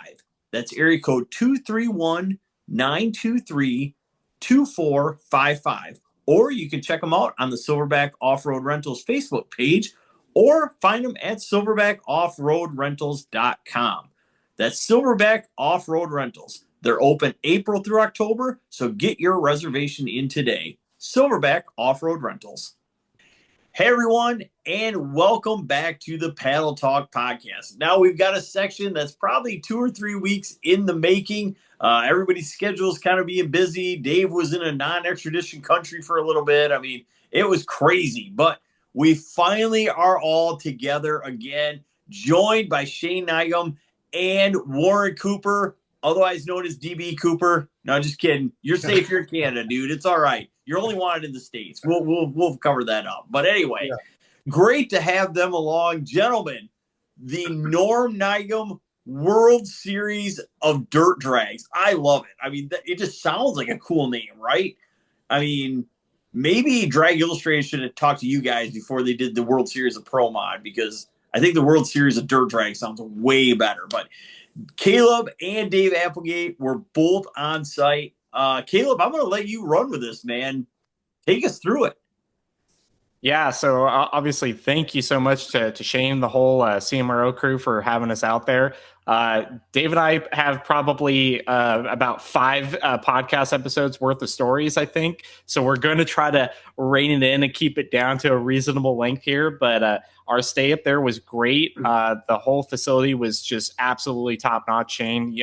That's area code 231-923-2455. Or you can check them out on the Silverback Off-Road Rentals Facebook page, or find them at silverbackoffroadrentals.com. That's Silverback Off-Road Rentals. They're open April through October, so get your reservation in today. Silverback Off-Road Rentals. Hey, everyone, and welcome back to the Paddle Talk podcast. Now we've got a section that's probably 2 or 3 weeks in the making. Everybody's schedule is kind of being busy. Dave was in a non-extradition country for a little bit. I mean, it was crazy, but we finally are all together again, joined by Shayne Neigum and Warren Cooper, otherwise known as DB Cooper. No, just kidding. You're safe here in Canada, dude. It's all right. You're only wanted in the States. We'll cover that up. But anyway, Great to have them along. Gentlemen, the Norm Neigum World Series of Dirt Drags. I love it. I mean, it just sounds like a cool name, right? I mean, maybe Drag Illustrated should have talked to you guys before they did the World Series of Pro Mod, because I think the World Series of Dirt Drag sounds way better. But Caleb and Dave Applegate were both on site. Caleb, I'm going to let you run with this, man. Take us through it. Yeah, so obviously, thank you so much to Shayne, the whole CMRO crew, for having us out there. Dave and I have probably about 5 podcast episodes worth of stories, I think. So we're going to try to rein it in and keep it down to a reasonable length here. But our stay up there was great. The whole facility was just absolutely top notch. Shayne,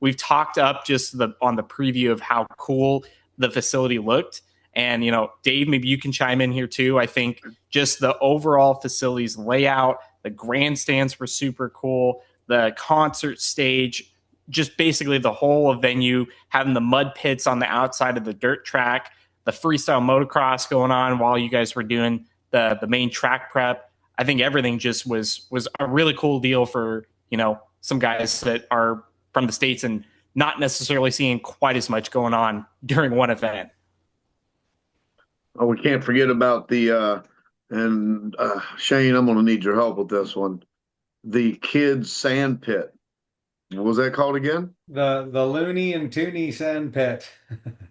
we've talked up just on the preview of how cool the facility looked. And, Dave, maybe you can chime in here too. I think just the overall facility's layout, The grandstands were super cool. The concert stage, just basically the whole venue, having the mud pits on the outside of the dirt track, the freestyle motocross going on while you guys were doing the main track prep. I think everything just was a really cool deal for, some guys that are from the States and not necessarily seeing quite as much going on during one event. Oh, we can't forget about the Shayne, I'm going to need your help with this one. The kids' sand pit. What was that called again? The Looney and Tooney sand pit.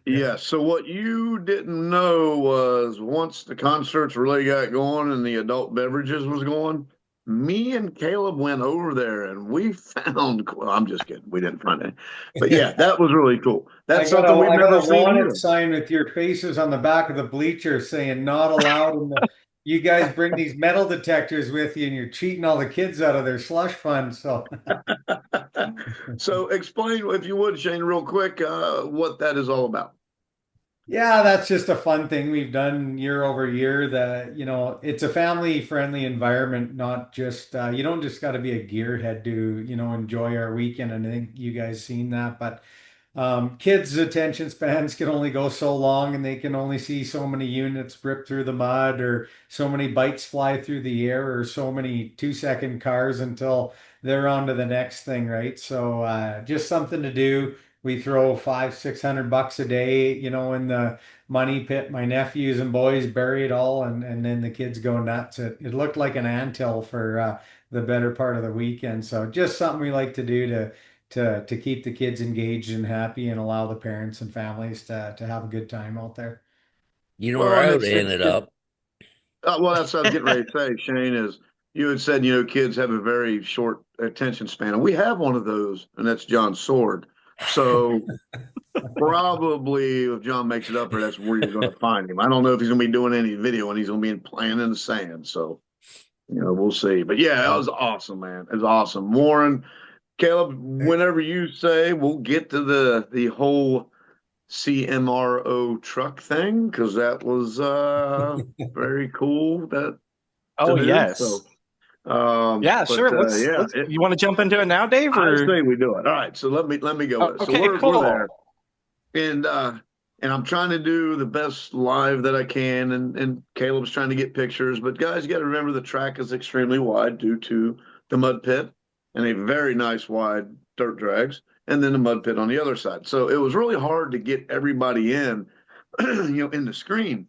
Yeah. So what you didn't know was once the concerts really got going and the adult beverages was going, me and Caleb went over there and we found. Well, I'm just kidding. We didn't find it, but yeah, that was really cool. That's something we've never seen wanted sign with your faces on the back of the bleachers saying "Not allowed." You guys bring these metal detectors with you, and you're cheating all the kids out of their slush fund. So, so explain, if you would, Shayne, real quick, what that is all about. yeah, that's just a fun thing we've done year over year. That it's a family-friendly environment. Not just you don't just got to be a gearhead to enjoy our weekend. And I think you guys seen that, but. Kids' attention spans can only go so long, and they can only see so many units rip through the mud, or so many bikes fly through the air, or so many 2-second cars until they're on to the next thing, right? So just something to do. We throw $500-600 a day, in the money pit. My nephews and boys bury it all, and then the kids go nuts. It looked like an anthill for the better part of the weekend. So just something we like to do to keep the kids engaged and happy and allow the parents and families to have a good time out there. Where I would end it up. Well, that's what I was getting ready to say, Shayne, is you had said, kids have a very short attention span. And we have one of those, and that's John's sword. So probably if John makes it up there, that's where you're going to find him. I don't know if he's going to be doing any video and he's going to be playing in the sand. So, we'll see. But yeah, that was awesome, man. It was awesome. Warren, Caleb, whenever you say, we'll get to the whole CMRO truck thing, because that was very cool. Yes. So, yeah, sure. You want to jump into it now, Dave? Or? I say we do it. All right. So let me go. Okay, so we're cool. there, and I'm trying to do the best live that I can, and Caleb's trying to get pictures. But guys, you got to remember the track is extremely wide due to the mud pit and a very nice wide dirt drags, and then the mud pit on the other side. So it was really hard to get everybody in, in the screen.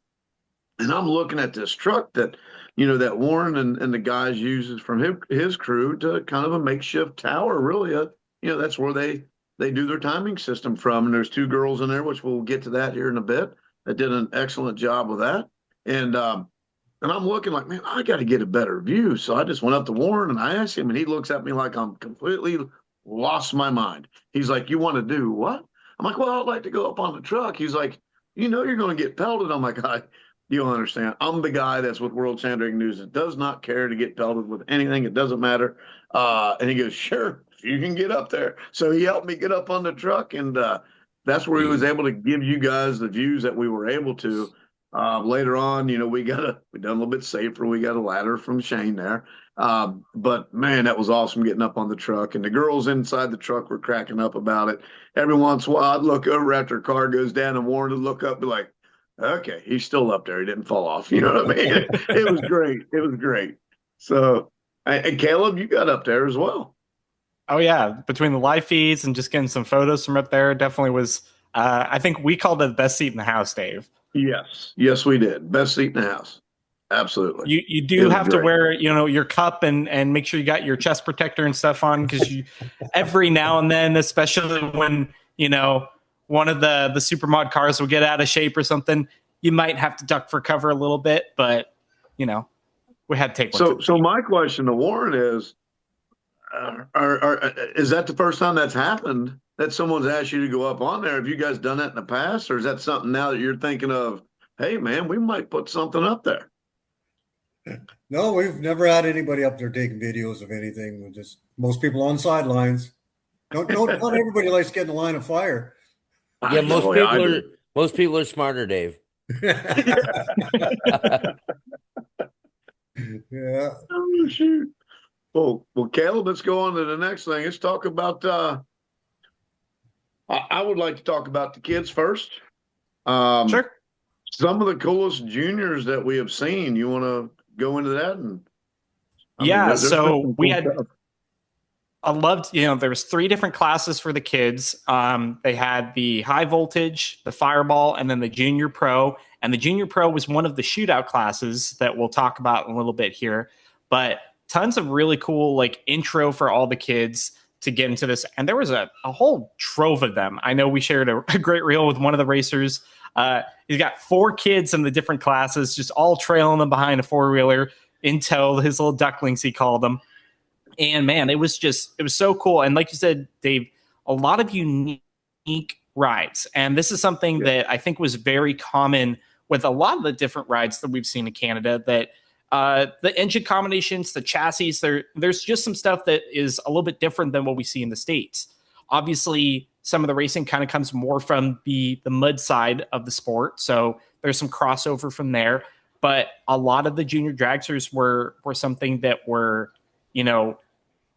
And I'm looking at this truck that, that Warren and the guys uses from his crew to kind of a makeshift tower, really. That's where they do their timing system from. And there's 2 girls in there, which we'll get to that here in a bit, that did an excellent job with that. And I'm looking like, man, I got to get a better view. So I just went up to Warren and I asked him, and he looks at me like I'm completely lost my mind. He's like, you want to do what? I'm like, well, I'd like to go up on the truck. He's like, you're going to get pelted. I'm like, you don't understand. I'm the guy that's with World Sand Drag News that does not care to get pelted with anything. It doesn't matter. And he goes, sure, you can get up there. So he helped me get up on the truck, and that's where he was able to give you guys the views that we were able to. Later on, we done a little bit safer. We got a ladder from Shayne there. But man, that was awesome getting up on the truck, and the girls inside the truck were cracking up about it. Every once in a while, I'd look over after a car goes down, and Warren would look up and be like, okay, he's still up there. He didn't fall off. You know what I mean? It was great. It was great. So, and Caleb, you got up there as well. Oh yeah. Between the live feeds and just getting some photos from up there, definitely was, I think we called it the best seat in the house, Dave. Yes, we did. Best seat in the house. Absolutely. You do have to wear, your cup and make sure you got your chest protector and stuff on, because you every now and then, especially when, one of the super mod cars will get out of shape or something, you might have to duck for cover a little bit, but we had to take one. So my question to Warren is, is that the first time that's happened, that someone's asked you to go up on there? Have you guys done that in the past, or is that something now that you're thinking of, hey man, we might put something up there? No, we've never had anybody up there taking videos of anything. We're just most people on sidelines. Not everybody likes getting in the line of fire. Yeah, most people are smarter, Dave. Yeah. Oh shoot. Well, Caleb, let's go on to the next thing. Let's talk about. I would like to talk about the kids first. Um, Sure. some of the coolest juniors that we have seen. You want to go into that? And I mean, Yeah. there's been So some we cool had stuff. I loved, there was three different classes for the kids. They had the high voltage, the fireball, and then the junior pro. And the junior pro was one of the shootout classes that we'll talk about in a little bit here. But tons of really cool like intro for all the kids to get into this. And there was a whole trove of them. I know we shared a great reel with one of the racers. He's got 4 kids in the different classes, just all trailing them behind a 4-wheeler in tow, his little ducklings, he called them. And man, it was so cool. And like you said, Dave, a lot of unique rides. And this is something that I think was very common with a lot of the different rides that we've seen in Canada, that the engine combinations, the chassis, there's just some stuff that is a little bit different than what we see in the States. Obviously, some of the racing kind of comes more from the mud side of the sport. So there's some crossover from there. But a lot of the junior dragsters were something that were,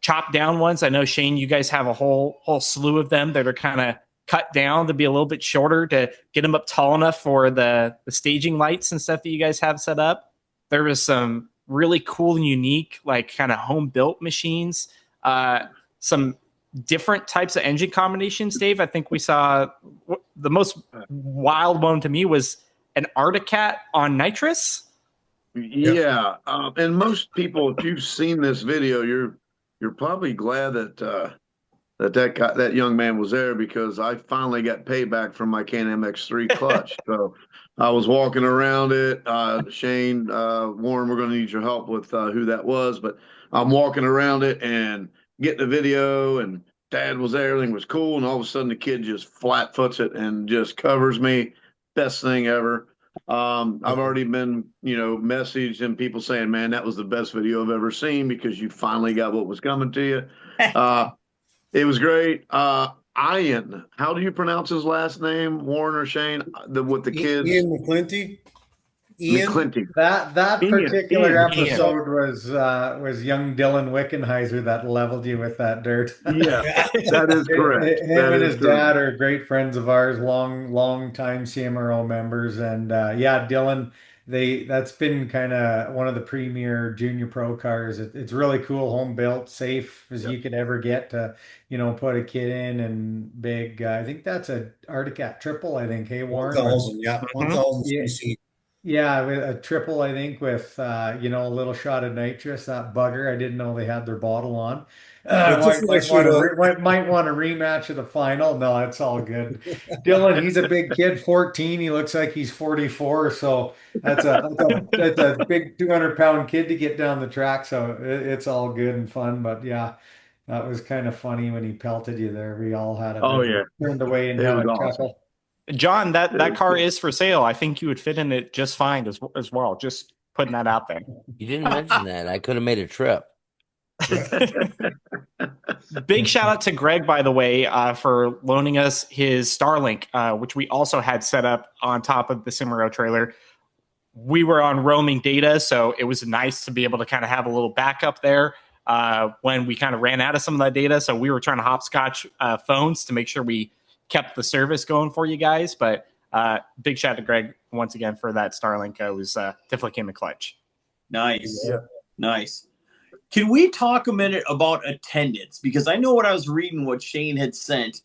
chopped down ones. I know, Shayne, you guys have a whole slew of them that are kind of cut down to be a little bit shorter to get them up tall enough for the staging lights and stuff that you guys have set up. There was some really cool and unique, like kind of home built machines, some different types of engine combinations. Dave, I think we saw the most wild one to me was an Articat on nitrous. Yeah, and most people, if you've seen this video, you're probably glad that that young man was there, because I finally got payback from my Can MX3 clutch. So I was walking around it. Shayne, Warren, we're going to need your help with who that was, but I'm walking around it and getting the video, and Dad was there. Everything was cool, and all of a sudden the kid just flat foots it and just covers me. Best thing ever. I've already been, messaged and people saying, man, that was the best video I've ever seen, because you finally got what was coming to you. It was great. Ian, how do you pronounce his last name? Warren or Shayne? With the kids? Ian McClinty. Ian. McClinty. That Ian, particular Ian. episode was young Dylan Wickenheiser that leveled you with that dirt. Yeah, that is correct. Him That and is his correct. dad are great friends of ours, long time CMRO members, and yeah, Dylan. That's been kind of one of the premier junior pro cars. It's really cool, home built, safe as you could ever get to, put a kid in, and big. I think that's a Articat triple. I think. Hey, Warren. 1,000, yeah, 1,000 Yeah, cc. yeah, with a triple, I think, with a little shot of nitrous. That bugger, I didn't know they had their bottle on. It's just like Might want a rematch of the final. No, it's all good. Dylan, he's a big kid, 14. He looks like he's 44. So that's a big 200-pound kid to get down the track. So it's all good and fun. But yeah, that was kind of funny when he pelted you there. We all had a Oh, bit yeah. turned away and It had was a awesome. chuckle. John, that car is for sale. I think you would fit in it just fine as well. Just putting that out there. You didn't mention that. I could have made a trip. Big shout out to Greg, by the way, for loaning us his Starlink, which we also had set up on top of the CMRO trailer. We were on roaming data, so it was nice to be able to kind of have a little backup there when we kind of ran out of some of that data. So we were trying to hopscotch phones to make sure we kept the service going for you guys. But big shout out to Greg once again for that Starlink. It was definitely came in clutch. Nice. Yeah. Nice. Can we talk a minute about attendance? Because I know what I was reading, what Shayne had sent.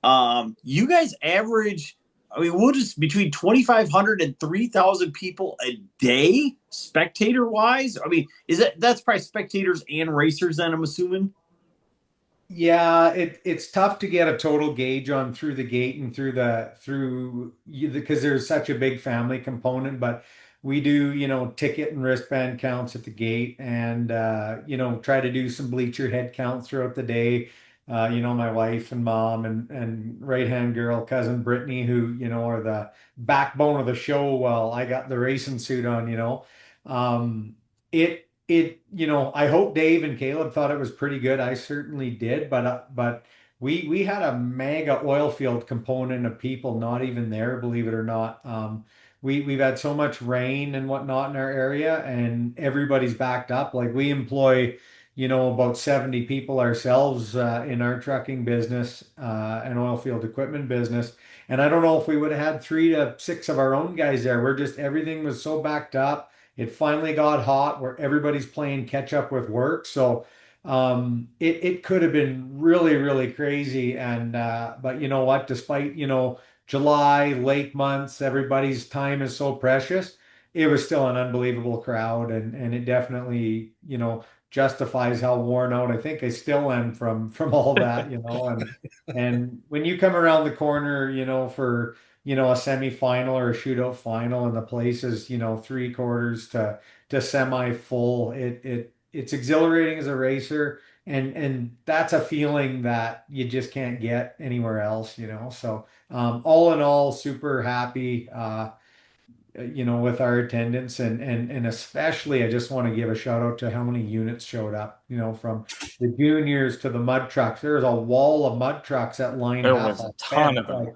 You guys average, we'll just between 2,500 and 3,000 people a day, spectator wise. That's probably spectators and racers then, I'm assuming. Yeah, it's tough to get a total gauge on through the gate and because there's such a big family component, but we do, ticket and wristband counts at the gate, and try to do some bleacher head counts throughout the day. My wife and mom and right-hand girl, cousin Brittany, who, are the backbone of the show while I got the racing suit on. I hope Dave and Caleb thought it was pretty good. I certainly did, but we had a mega oil field component of people not even there, believe it or not. We've had so much rain and whatnot in our area, and everybody's backed up. Like, we employ about 70 people ourselves in our trucking business and oil field equipment business. And I don't know if we would have had 3 to 6 of our own guys there. Everything was so backed up. It finally got hot where everybody's playing catch up with work. So it could have been really, really crazy. And but you know what? Despite, July, late months, everybody's time is so precious. It was still an unbelievable crowd, and it definitely, justifies how worn out I think I still am from all that, and when you come around the corner, for a semifinal or a shootout final, and the place is 3/4 to semi full, it's exhilarating as a racer, and that's a feeling that you just can't get anywhere else, so all in all, super happy. With our attendance, and especially I just want to give a shout out to how many units showed up, from the juniors to the mud trucks. There was a wall of mud trucks that lined There half was a a ton fence, of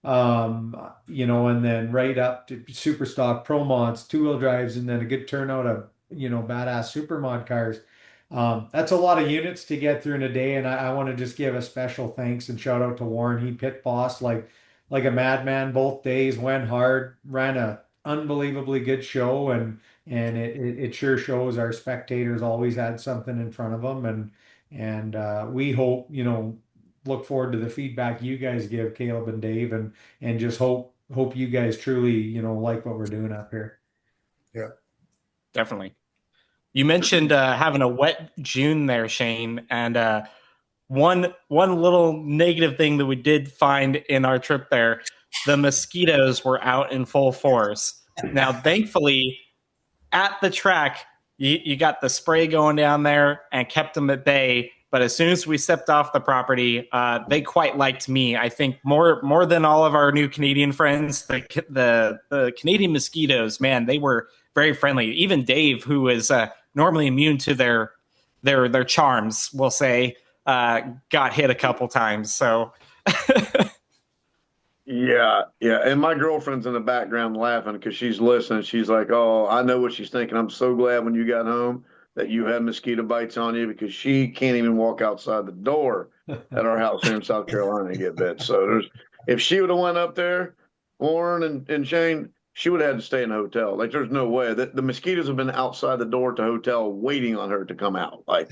them. and then right up to super stock pro mods, 2-wheel drives, and then a good turnout of, badass super mod cars. That's a lot of units to get through in a day, and I want to just give a special thanks and shout out to Warren. He pit bossed like a madman both days, went hard, ran a unbelievably good show, and it sure shows our spectators always had something in front of them, and we hope, look forward to the feedback you guys give, Caleb and Dave, and just hope you guys truly, like what we're doing up here. Yeah. Definitely. You mentioned having a wet June there, Shayne, and one little negative thing that we did find in our trip there, the mosquitoes were out in full force. Now, thankfully, at the track, you got the spray going down there and kept them at bay. But as soon as we stepped off the property, they quite liked me. I think more than all of our new Canadian friends. The Canadian mosquitoes, man, they were very friendly. Even Dave, who is normally immune to their charms, we'll say, got hit a couple times. So. Yeah, yeah. And my girlfriend's in the background laughing because she's listening. She's like, "Oh, I know what she's thinking. I'm so glad when you got home that you had mosquito bites on you because she can't even walk outside the door at our house here in South Carolina and get bit." So if she would have went up there, Warren and Shayne, she would have had to stay in a hotel. Like, there's no way that the mosquitoes have been outside the door to hotel waiting on her to come out. Like,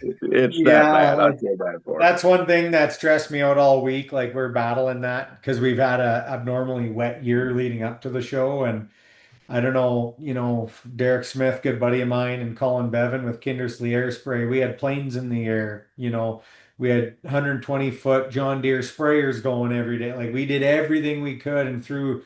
it's that Yeah, bad. I feel bad for her. that's one thing that stressed me out all week. Like, we're battling that because we've had a abnormally wet year leading up to the show, and I don't know, Derek Smith, good buddy of mine, and Colin Bevan with Kindersley Air Spray. We had planes in the air, we had 120-foot John Deere sprayers going every day. Like, we did everything we could and threw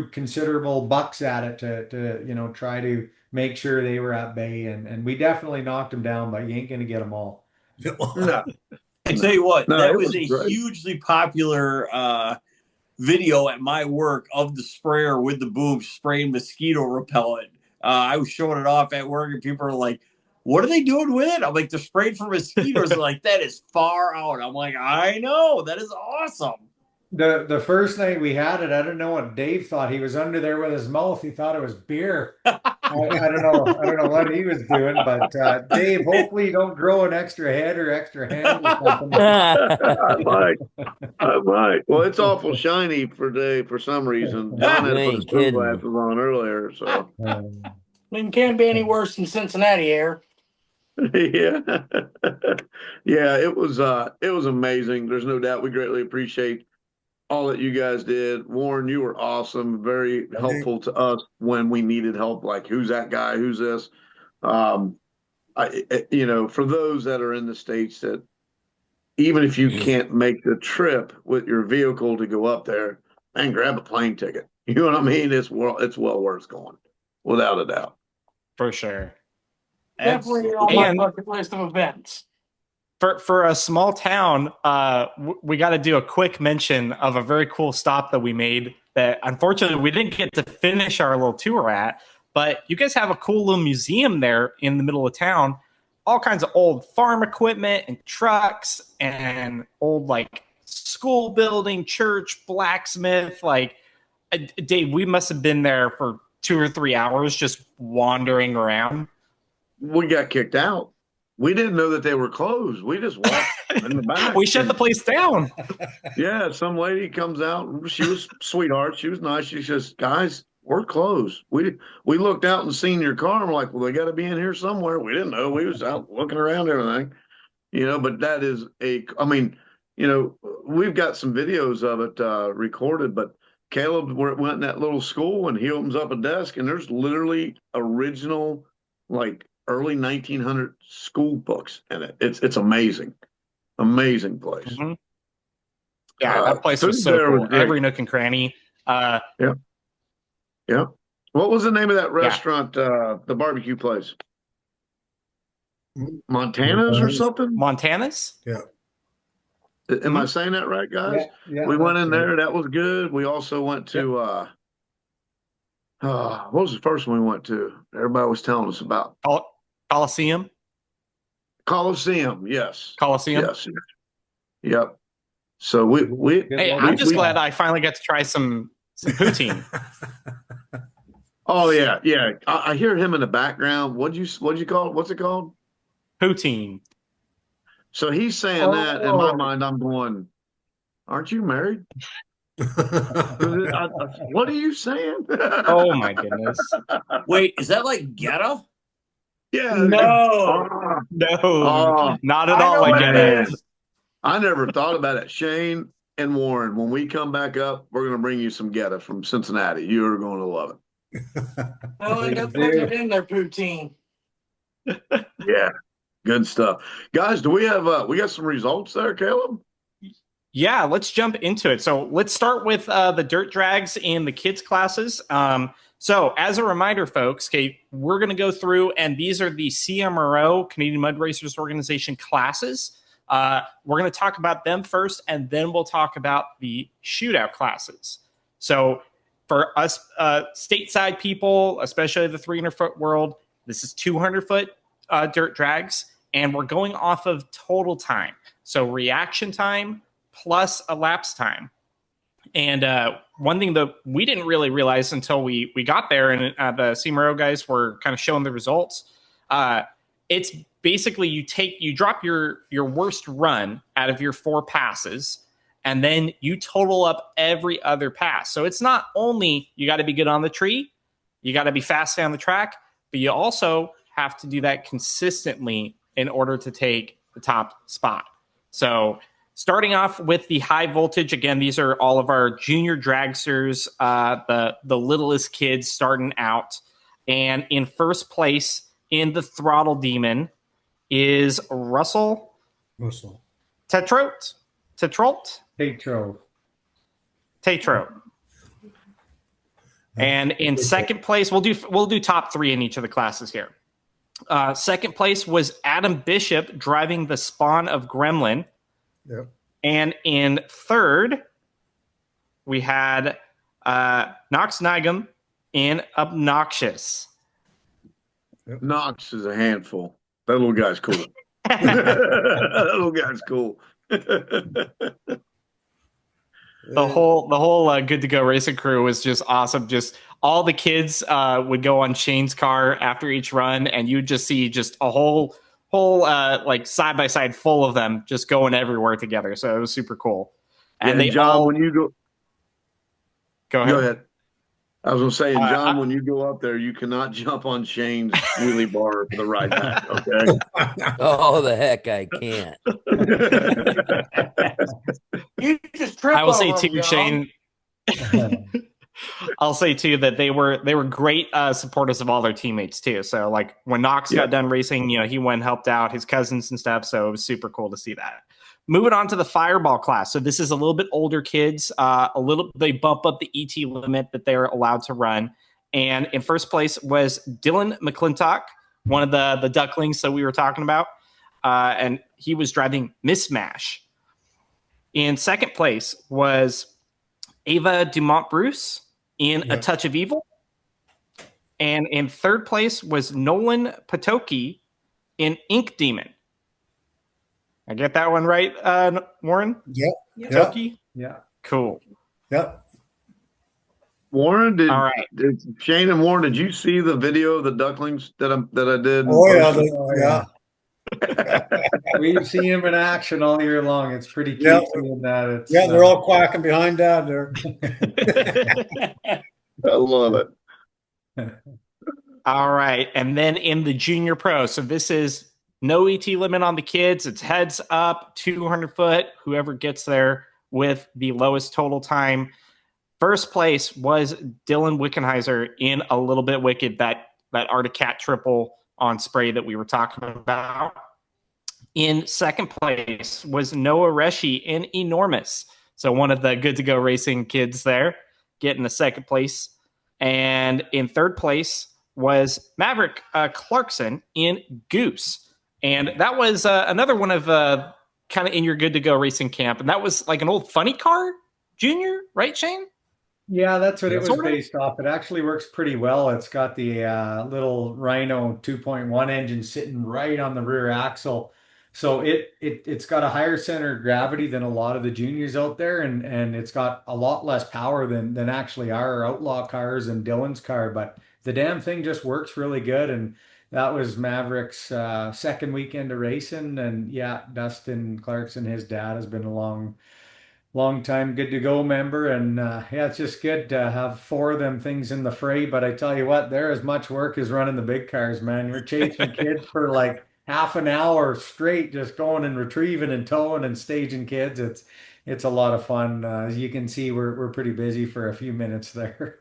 considerable bucks at it to try to make sure they were at bay, and we definitely knocked them down, but you ain't gonna get them all. No, I tell you what, no, that it was was a great. hugely popular video at my work of the sprayer with the boom spraying mosquito repellent. I was showing it off at work, and people are like, "What are they doing with it?" I'm like, "They're spraying for mosquitoes." They're like, "That is far out." I'm like, "I know, that is awesome." The first night we had it, I don't know what Dave thought. He was under there with his mouth. He thought it was beer. I don't know. I don't know what he was doing, but Dave, hopefully you don't grow an extra head or extra hand or something. I might. I might. Well, it's awful shiny for some reason. John had You to put his ain't kidding. sunglasses on earlier, so It can't be any worse than Cincinnati air. yeah. Yeah, it was amazing. There's no doubt we greatly appreciate all that you guys did. Warren, you were awesome, very helpful to us when we needed help, like who's that guy, who's this. For those that are in the States, that even if you can't make the trip with your vehicle to go up there, and grab a plane ticket. You know what I mean? It's well worth going, without a doubt. For sure. Definitely on my And- bucket list of events. For a small town, we got to do a quick mention of a very cool stop that we made that unfortunately we didn't get to finish our little tour at. But you guys have a cool little museum there in the middle of town. All kinds of old farm equipment and trucks and old like school building, church, blacksmith. Like, Dave, we must have been there for 2 or 3 hours just wandering around. We got kicked out. we didn't know that they were closed. We just walked in the back. We shut the place down. Yeah, some lady comes out. She was sweetheart. She was nice. She says, "Guys, we're closed. We looked out and seen your car. I'm like, well, they got to be in here somewhere. We didn't know. We was out looking around everything, But that is I mean, we've got some videos of it recorded. But Caleb went in that little school and he opens up a desk and there's literally original, like early 1900 school books in it. It's amazing, amazing place. Mm-hmm. Yeah, that place was so cool. Every nook and cranny. Yeah. What was the name of that restaurant? The barbecue place? Montana's or something? Montana's? Yeah. Am I saying that right, guys? Yeah, we went in there. That was good. We also went to what was the first one we went to? Everybody was telling us about Coliseum. Coliseum. Yes. Coliseum. Yes. Yep. So we Hey, I'm just glad I finally got to try some poutine. Oh yeah. I hear him in the background. What'd you call it? What's it called? Poutine. So he's saying that in my mind. I'm going, aren't you married? What are you saying? Oh my goodness. Wait, is that like ghetto? Yeah. No, not at all like man. ghetto. I never thought about it. Shayne and Warren, when we come back up, we're going to bring you some ghetto from Cincinnati. You're going to love it. Oh, I got put in their poutine. Yeah, good stuff, guys. Do we have we got some results there, Caleb? Yeah, let's jump into it. So let's start with the dirt drags in the kids classes. So as a reminder, folks, okay, we're going to go through, and these are the CMRO, Canadian Mud Racers Organization classes. We're going to talk about them first, and then we'll talk about the shootout classes. So for us stateside people, especially the 300-foot world, this is 200-foot dirt drags, and we're going off of total time. So reaction time plus elapsed time. And one thing that we didn't really realize until we got there, and the CMRO guys were kind of showing the results, it's basically you drop your worst run out of your 4 passes, and then you total up every other pass. So it's not only you got to be good on the tree, you got to be fast down the track, but you also have to do that consistently in order to take the top spot. So starting off with the high voltage, again, these are all of our junior dragsters, the littlest kids starting out. And in first place in the throttle demon is Russell Tetrolt. And in second place, we'll do top 3 in each of the classes here. Second place was Adam Bishop driving the Spawn of Gremlin. Yep. And in third, we had Knox Neigum in Obnoxious. Yep. Knox is a handful. That little guy's cool. That little guy's cool. The whole Good to Go racing crew was just awesome. Just all the kids would go on Shayne's car after each run, and you'd just see just a whole like side by side full of them just going everywhere together. So it was super cool. And yeah, John, when you go ahead. I was going to say, John, when you go up there, you cannot jump on Shayne's wheelie bar for the ride back. Okay. Oh, the heck, I can't. You just trip I will say over too, them, John. Shayne. I'll say too that they were great supporters of all their teammates too. So like when Knox got done racing, he went and helped out his cousins and stuff. So it was super cool to see that. Moving on to the fireball class. So this is a little bit older kids. They bump up the ET limit that they're allowed to run. And in first place was Dylan McClintock, one of the ducklings that we were talking about. And he was driving Mismash. In second place was Ava Dumont Bruce in A Touch of Evil. And in third place was Nolan Patoki in Ink Demon. I get that one right, Warren? Yep. Patoki? Yeah. Cool. Yep. Warren, All right. Shayne and Warren, did you see the video of the ducklings that I did? Oh, yeah. We've seen him in action all year long. It's pretty cute Yeah. seeing that. It's, Yeah, they're all quacking behind Dad there. I love it. All right. And then in the junior pro, so this is no ET limit on the kids. It's heads up, 200 foot, whoever gets there with the lowest total time. First place was Dylan Wickenheiser in A Little Bit Wicked, that Arctic Cat triple on spray that we were talking about. In second place was Noah Reshi in Enormous. So one of the Good to Go Racing kids there getting the second place. And in third place was Maverick Clarkson in Goose. And that was another one of kind of in your Good to Go Racing camp. And that was like an old funny car junior, right, Shayne? yeah, that's what it was Sort of. based off. It actually works pretty well. It's got the little Rhino 2.1 engine sitting right on the rear axle. So it's got a higher center of gravity than a lot of the juniors out there, and it's got a lot less power than actually our outlaw cars and Dylan's car. But the damn thing just works really good. And that was Maverick's second weekend of racing. And yeah, Dustin Clarkson, his dad, has been along long time Good to Go member, and yeah, it's just good to have four of them things in the fray. But I tell you what, they're as much work as running the big cars, man. You're chasing kids for like half an hour straight, just going and retrieving and towing and staging kids. It's a lot of fun. As you can see, we're pretty busy for a few minutes there.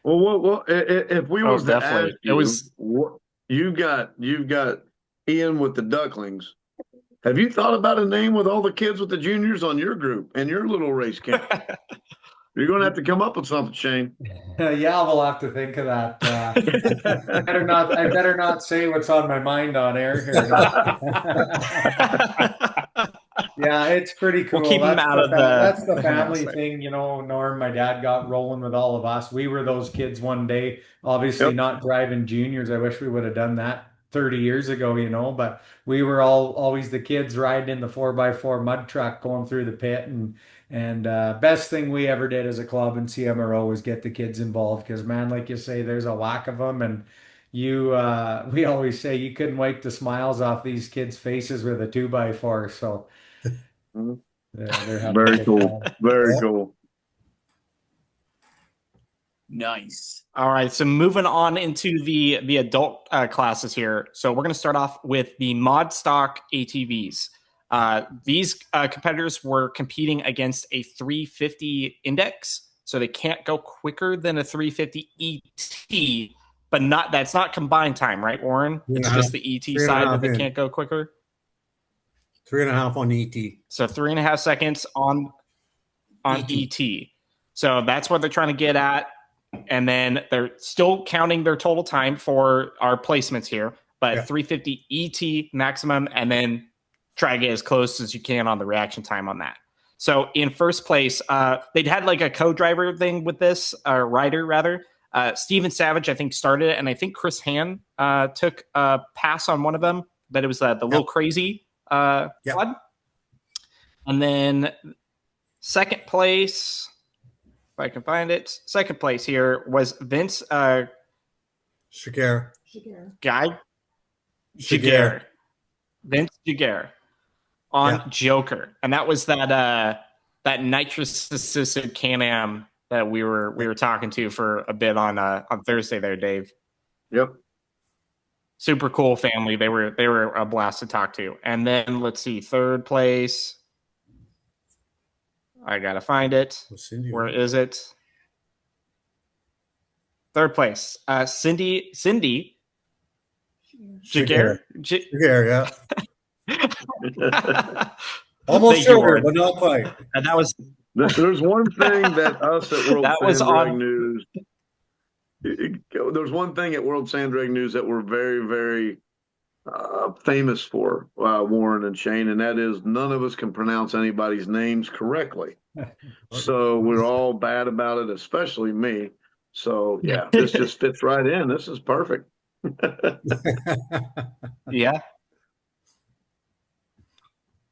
Well, if we were to definitely. ask you, you've got Ian with the Ducklings. Have you thought about a name with all the kids with the juniors on your group and your little race camp? You're going to have to come up with something, Shayne. Yeah, we'll have to think of that. I better not say what's on my mind on air here. Yeah, it's pretty cool. We'll keep them out of that's the family thing, you know. Norm, my dad got rolling with all of us. We were those kids one day, obviously not driving juniors. I wish we would have done that 30 years ago, you know, but we were always the kids riding in the 4x4 mud truck going through the pit. And best thing we ever did as a club in CMRO was get the kids involved, because man, like you say, there's a whack of them, and we always say you couldn't wipe the smiles off these kids' faces with a 2x4. So they're having very cool. Very cool. Nice. All right, so moving on into the adult classes here. So we're going to start off with the mod stock ATVs. These competitors were competing against a 350 index, so they can't go quicker than a 350 ET, but that's not combined time, right, Warren? It's just the ET side that they can't go quicker. 3.5 on ET. So 3.5 seconds on ET. So that's what they're trying to get at. And then they're still counting their total time for our placements here, but 350 ET maximum, and then try to get as close as you can on the reaction time on that. So in first place, they'd had like a co-driver thing with this, rider rather. Steven Savage, I think, started it, and I think Chris Han took a pass on one of them, but it was the little crazy flood. And then second place, if I can find it, second place here was Vince Giguere. Vince Giguere on Joker, and that was that nitrous assisted Can-Am that we were talking to for a bit on Thursday there, Dave. Yep. Super cool family. They were a blast to talk to. And then let's see, third place. I gotta find it. Where is it? Third place. Cindy Giguere, yeah. Almost sure, but not quite. And that was. There's one thing that us at World Sand Drag News. There's one thing at World Sand Drag News that we're very, very famous for, Warren and Shayne, and that is none of us can pronounce anybody's names correctly. So we're all bad about it, especially me. So yeah, this just fits right in. This is perfect. Yeah.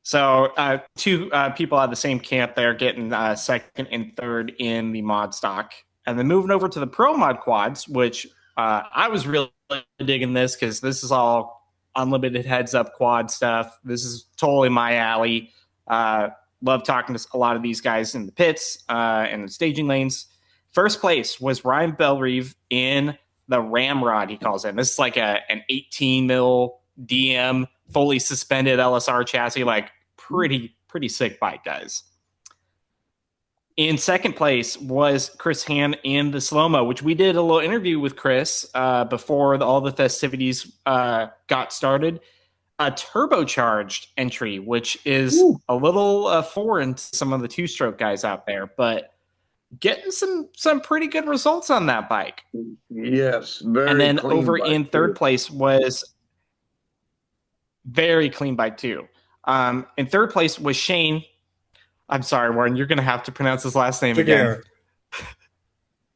So two people at the same camp there getting second and third in the mod stock. And then moving over to the pro mod quads, which I was really digging this because this is all unlimited heads up quad stuff. This is totally my alley. Love talking to a lot of these guys in the pits and the staging lanes. First place was Ryan Bellrive in the Ramrod, he calls it. This is like an 18 mil DM, fully suspended LSR chassis, like pretty sick bike, guys. In second place was Chris Han in the Slow-Mo, which we did a little interview with Chris before all the festivities got started. A turbocharged entry, which is a little foreign to some of the two-stroke guys out there, but getting some pretty good results on that bike. Yes, very. And then clean over bike, in third too. place was very clean bike too. In third place was Shayne. I'm sorry, Warren, you're going to have to pronounce his last name again.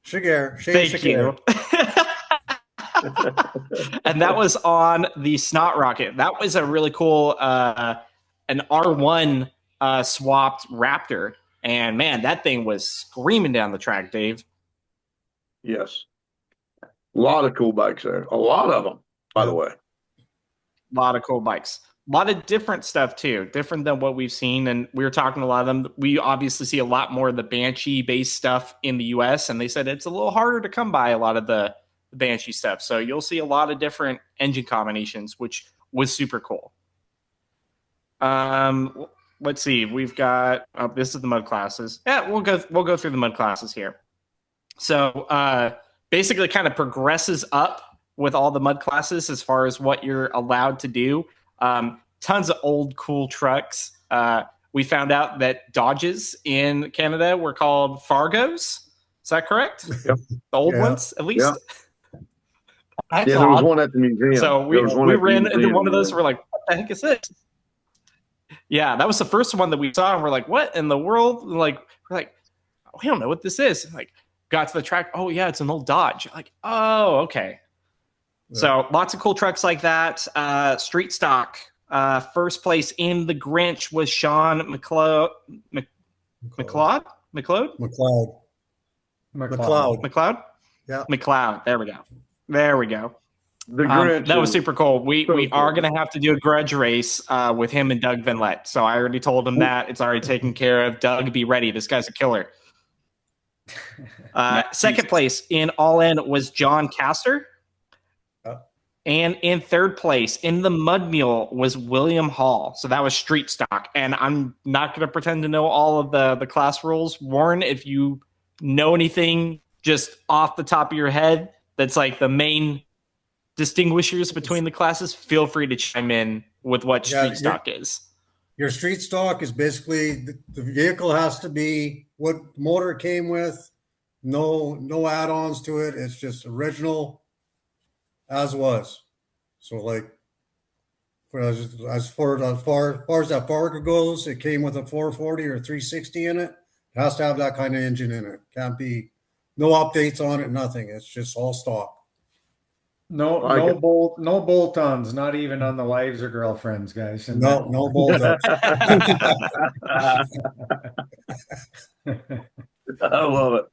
Shayne Thank Shigare. you. And that was on the Snot Rocket. That was a really cool, an R1 swapped Raptor. And man, that thing was screaming down the track, Dave. Yes. A lot of cool bikes there. A lot of them, by the way. A lot of cool bikes. A lot of different stuff too, different than what we've seen. And we were talking to a lot of them. We obviously see a lot more of the Banshee-based stuff in the US, and they said it's a little harder to come by a lot of the Banshee stuff. So you'll see a lot of different engine combinations, which was super cool. Let's see. We've got this is the mud classes. Yeah, we'll go through the mud classes here. So basically kind of progresses up with all the mud classes as far as what you're allowed to do. Tons of old cool trucks. We found out that Dodges in Canada were called Fargos. Is that correct? Yep. The old ones, at least. Yeah, there was one at the museum. So we ran into one of those. We're like, what the heck is this? Yeah, that was the first one that we saw, and we're like, what in the world? And we're like, we don't know what this is. And got to the track. Oh yeah, it's an old Dodge. Like, oh, okay. Yeah. So lots of cool trucks like that. Street stock. First place in the Grinch was Sean McLeod. Yeah. McLeod. There we go. The Grinch. That was super cool. We are going to have to do a grudge race with him and Doug Vinlett. So I already told him that. It's already taken care of. Doug, be ready. This guy's a killer. Second place in All In was John Castor. And in third place in the Mud Mule was William Hall. So that was street stock. And I'm not going to pretend to know all of the class rules. Warren, if you know anything just off the top of your head that's like the main distinguishers between the classes, feel free to chime in with what street stock is. Your street stock is basically the vehicle has to be what motor it came with. No add-ons to it. It's just original as was. So like as far as that Fargo goes, it came with a 440 or 360 in it. It has to have that kind of engine in it. Can't be no updates on it, nothing. It's just all stock. No bolt-ons, not even on the wives or girlfriends, guys. No bolt-ons. I love it.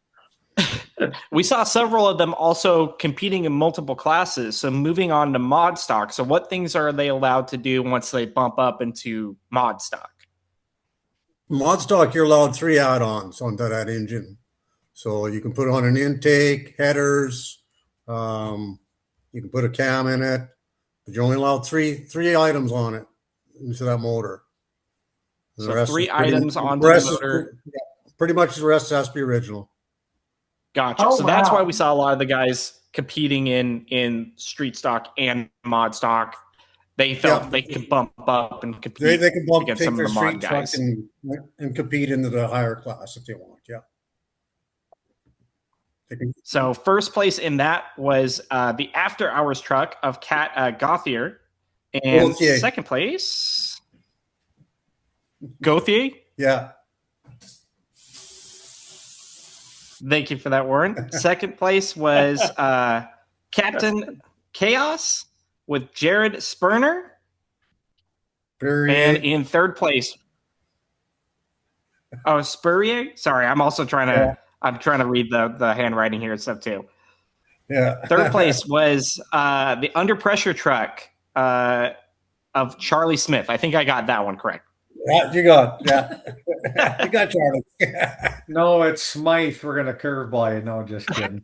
We saw several of them also competing in multiple classes. So moving on to mod stock. So what things are they allowed to do once they bump up into mod stock? Mod stock, you're allowed 3 add-ons onto that engine. So you can put on an intake, headers, you can put a cam in it, but you're only allowed three items on it into that motor. And so 3 items onto the motor. Pretty much the rest has to be original. Gotcha. So that's why we saw a lot of the guys competing in street stock and mod stock. They felt they could bump up and compete. They can bump, against take some their of the mod street guys truck and compete into the higher class if they want. Yeah. So first place in that was the after hours truck of Kat Gauthier, and second place Gauthier. Yeah. Thank you for that, Warren. Second place was Captain Chaos with Jared Spurner. And in third place, Spurrier. Sorry, I'm also trying to. I'm trying to read the handwriting here and stuff too. Yeah. Third place was the Under Pressure truck of Charlie Smith. I think I got that one correct. Yeah, you got Charlie. No, it's Smythe. We're gonna curveball you. No, just kidding.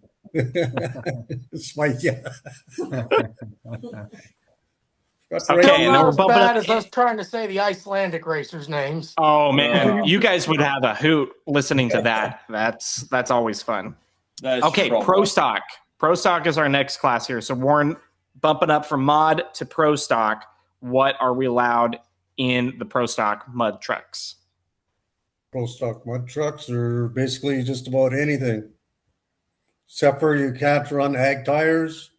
Smite, yeah. Okay, and then we're Not as bumping bad up. as us trying to say the Icelandic racers' names. Oh man, you guys would have a hoot listening to that. That's always fun. Okay, trouble. Pro Stock. Pro Stock is our next class here. So Warren, bumping up from mod to Pro Stock. What are we allowed in the Pro Stock mud trucks? Pro stock mud trucks are basically just about anything. Except for you can't run ag tires.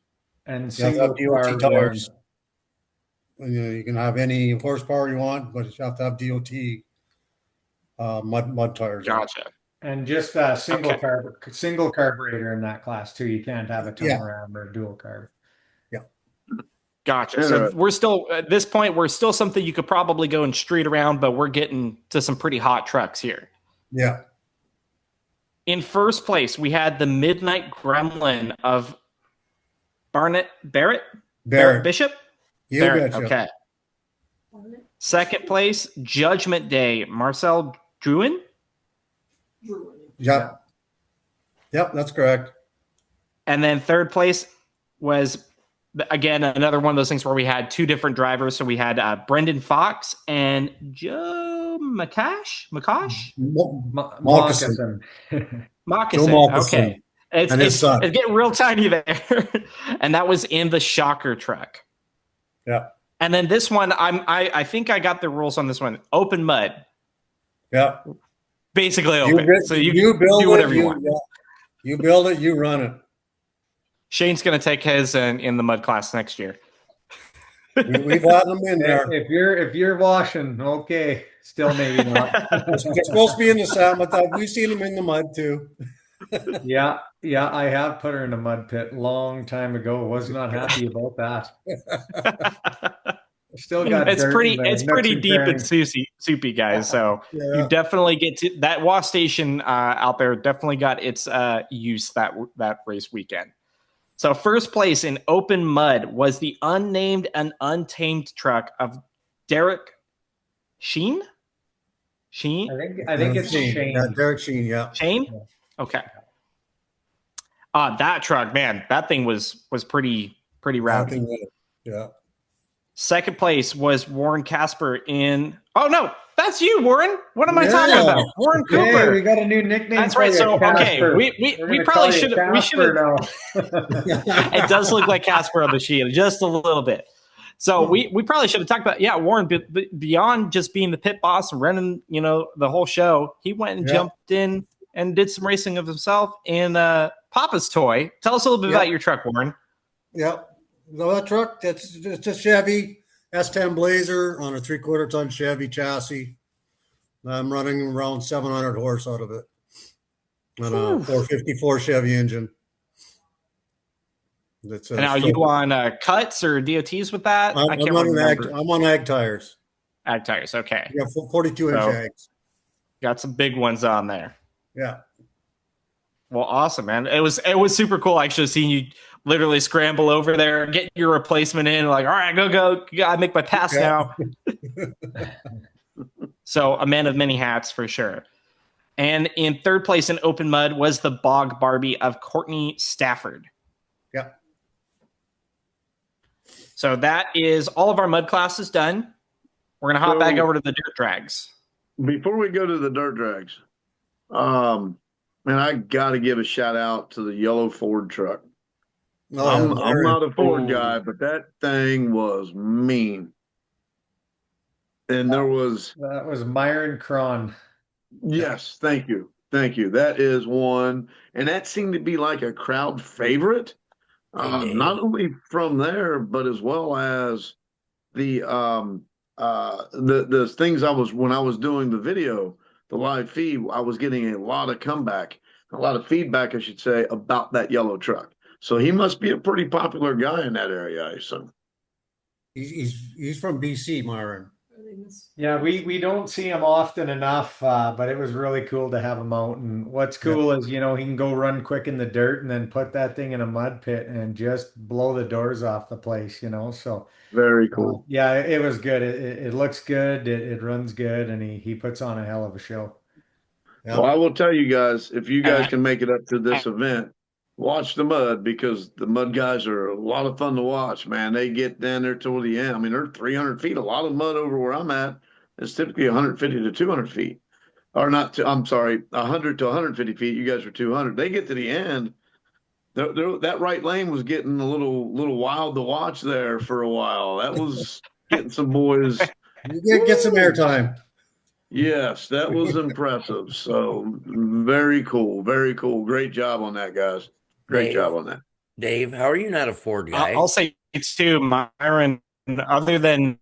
And You have to have single DOT car tires. You can have any horsepower you want, but you have to have DOT mud tires. Gotcha. and just a single Okay. single carburetor in that class too. You can't have a Yeah. ram or a dual carb. Gotcha. So we're still at this point. We're still something you could probably go and street around, but we're getting to some pretty hot trucks here. Yeah. In first place, we had the Midnight Gremlin of Barrett Bishop. You Barrett, betcha. okay. Second place, Judgment Day, Marcel Druin. Yep. Yep, that's correct. And then third place was, again, another one of those things where we had two different drivers. So we had Brendan Fox and Joe McCosh. Moccasin. Moccasin. Joe Moccasin. Okay. It's getting real tiny there. And that was in the Shocker truck. Yeah. And then this one, I think I got the rules on this one. Open mud. Yeah. Basically open. So you build do whatever it, you want. Yeah. You build it, you run it. Shane's going to take his in the mud class next year. We've had them in there. If you're washing, okay, still maybe not. They're supposed to be in the sand, but we've seen them in the mud too. Yeah, I have put her in a mud pit long time ago. Was not happy about that. Still got it's dirt pretty in the it's nooks pretty and deep and crannies. soupy, guys. So Yeah. you definitely get to that wash station out there. Definitely got its use that race weekend. So first place in open mud was the unnamed and untamed truck of Derek Shayne. I think it's Shayne. Yeah, Derek Shayne, yeah. Shayne? Okay. That truck, man, that thing was pretty rowdy. Yeah. Second place was Warren Casper in. Oh no, that's you, Warren. What am I talking about? Warren Cooper. Hey, we got a new nickname. That's for right. you, So Casper. okay, we probably should. We should. now. It does look like Casper on the shield, just a little bit. So we probably should have talked about Warren. Beyond just being the pit boss and running, the whole show, he went and jumped in and did some racing of himself in Papa's toy. Tell us a little bit about your truck, Warren. Yeah. No, that truck, it's a Chevy S10 Blazer on a 3/4 ton Chevy chassis. I'm running around 700 horse out of it on a 454 Chevy engine. And are you on cuts or DOTs with that? I can't remember. I'm on ag tires. Ag tires, okay. Yeah, 42-inch ags. Got some big ones on there. Yeah. Well, awesome, man. It was super cool actually seeing you literally scramble over there, get your replacement in, like, all right, go. I make my pass now. So a man of many hats for sure. And in third place in open mud was the Bog Barbie of Courtney Stafford. Yeah. So that is all of our mud classes done. We're going to hop back over to the dirt drags. Before we go to the dirt drags, man, I got to give a shout out to the yellow Ford truck. I'm not a Ford guy, but that thing was mean. And that was Myron Cron. Yes, thank you. That is one, and that seemed to be like a crowd favorite, not only from there, but as well as the things when I was doing the video, the live feed, I was getting a lot of feedback, I should say, about that yellow truck. So he must be a pretty popular guy in that area, I assume. He's from BC, Myron. things. Yeah, we don't see him often enough, but it was really cool to have him out. And what's cool is, he can go run quick in the dirt and then put that thing in a mud pit and just blow the doors off the place, So Very cool. yeah, it was good. It looks good. It runs good, and he puts on a hell of a show. Yeah. Well, I will tell you guys, if you guys can make it up to this event, watch the mud, because the mud guys are a lot of fun to watch, man. They get down there toward the end. I mean, they're 300 feet, a lot of mud over where I'm at. It's typically 150 to 200 feet. Or not, I'm sorry, 100 to 150 feet. You guys are 200. They get to the end. That right lane was getting a little wild to watch there for a while. That was getting some boys. You get some airtime. Yes, that was impressive. So very cool. Very cool. Great job on that, guys. Great job on that. Dave, how are you not a Ford guy? I'll say it's too, Myron. Other than,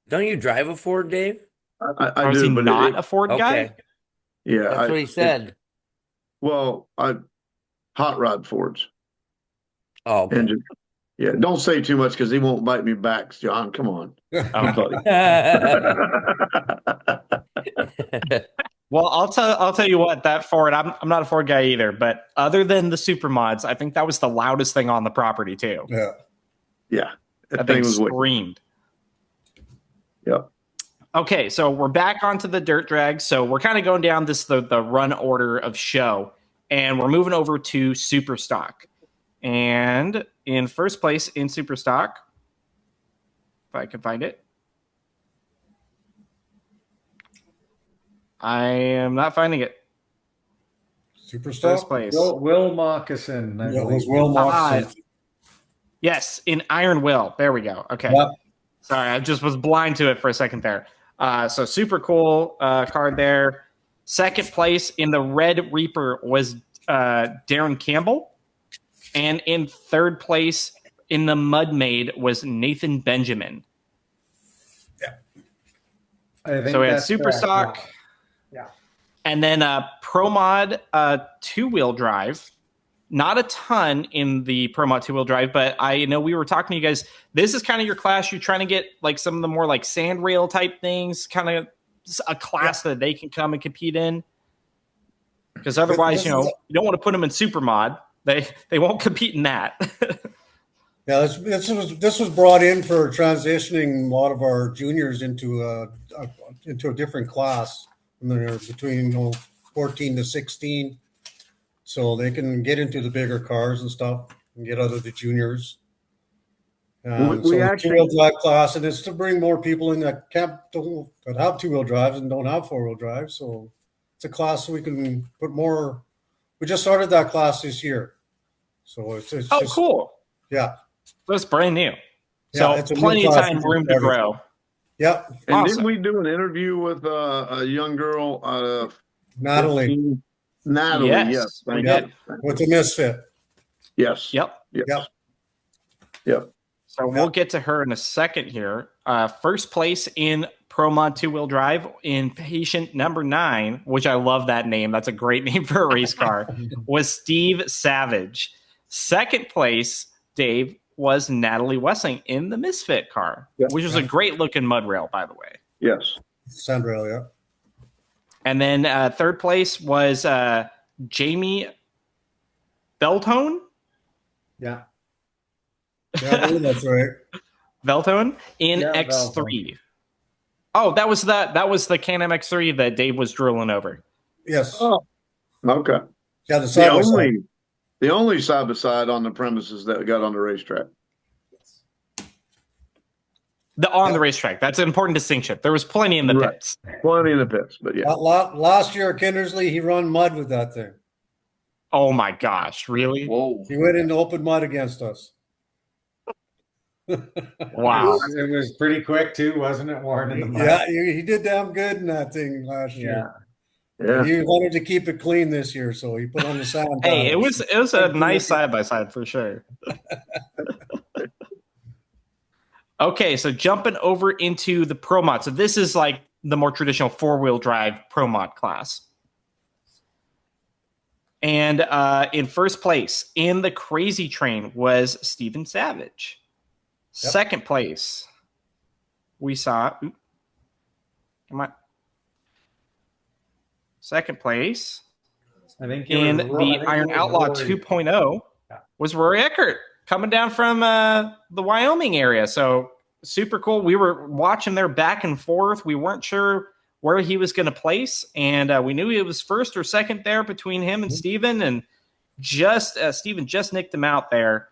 Don't you drive a Ford, Dave? I is do, he but not a Ford guy? Okay, yeah, that's what he said. I hot rod Fords. Oh, okay. Engine. Yeah, don't say too much because he won't bite me back, John. Come on. Buddy. Well, I'll tell you what, that Ford, I'm not a Ford guy either, but other than the super mods, I think that was the loudest thing on the property too. Yeah. Yeah. That thing screamed. Yep. Okay, so we're back onto the dirt drag. So we're kind of going down the run order of show, and we're moving over to Super Stock. And in first place in Super Stock, if I can find it, I am not finding it. Superstar. First place. Will Moccasin. Yeah, it was Will Moccasin. Yes, in Iron Will. There we go. Okay. Yeah. Sorry, I just was blind to it for a second there. So super cool card there. Second place in the Red Reaper was Darren Campbell. And in third place in the Mud Maid was Nathan Benjamin. I think so we had that's Super correct, Stock. Yeah. And then Pro Mod two-wheel drive. Not a ton in the Pro Mod two-wheel drive, but I know we were talking to you guys. This is kind of your class. You're trying to get like some of the more like sand rail type things, kind of a class that they can come and compete in. Because otherwise, you don't want to put them in Super Mod. They won't compete in that. Yeah, this was brought in for transitioning a lot of our juniors into a different class when they're between 14 to 16, so they can get into the bigger cars and stuff and get out of the juniors. We actually two-wheel drive class, and it's to bring more people in that that have two-wheel drives and don't have four-wheel drives. So it's a class so we can put more. We just started that class this year, so it's just cool. Yeah. So it's brand new. Yeah, so plenty of time, room to grow. Yeah. And awesome. didn't we do an interview with a young girl, Natalie? Natalie, yes. We did. With the Misfit. Yes. Yep. So we'll get to her in a second here. First place in Pro Mod two-wheel drive in patient number 9, which I love that name. That's a great name for a race car, was Steve Savage. Second place, Dave, was Natalie Wessing in the Misfit car, which was a great looking mud rail, by the way. Yes. Sand rail, yeah. And then third place was Jamie Beltone. Yeah. Yeah, that's right. Beltone in X3. Beltone. Oh, that was the Can-Am X3 that Dave was drooling over. Yes. Oh, okay. Yeah, The only side by side on the premises that got on the racetrack. The racetrack. That's an important distinction. There was plenty in the pits. Plenty in the pits, but yeah. Last year at Kindersley, he run mud with that thing. Oh my gosh, really? Whoa. He went into open mud against us. Wow. It was pretty quick too, wasn't it, Warren? In the mud? Yeah, he did damn good in that thing last year. Yeah. He wanted to keep it clean this year, so he put on the sand. Hey, it was a nice side by side for sure. Okay, so jumping over into the Pro Mod. So this is like the more traditional 4-wheel drive Pro Mod class. And in first place in the Crazy Train was Steven Savage. Yep. Second place, we saw Come on. Second place I think in the Iron Outlaw 2.0 was Rory Eckert coming down from the Wyoming area. So super cool. We were watching their back and forth. We weren't sure where he was going to place, and we knew he was first or second there between him and Steven, and Steven just nicked him out there.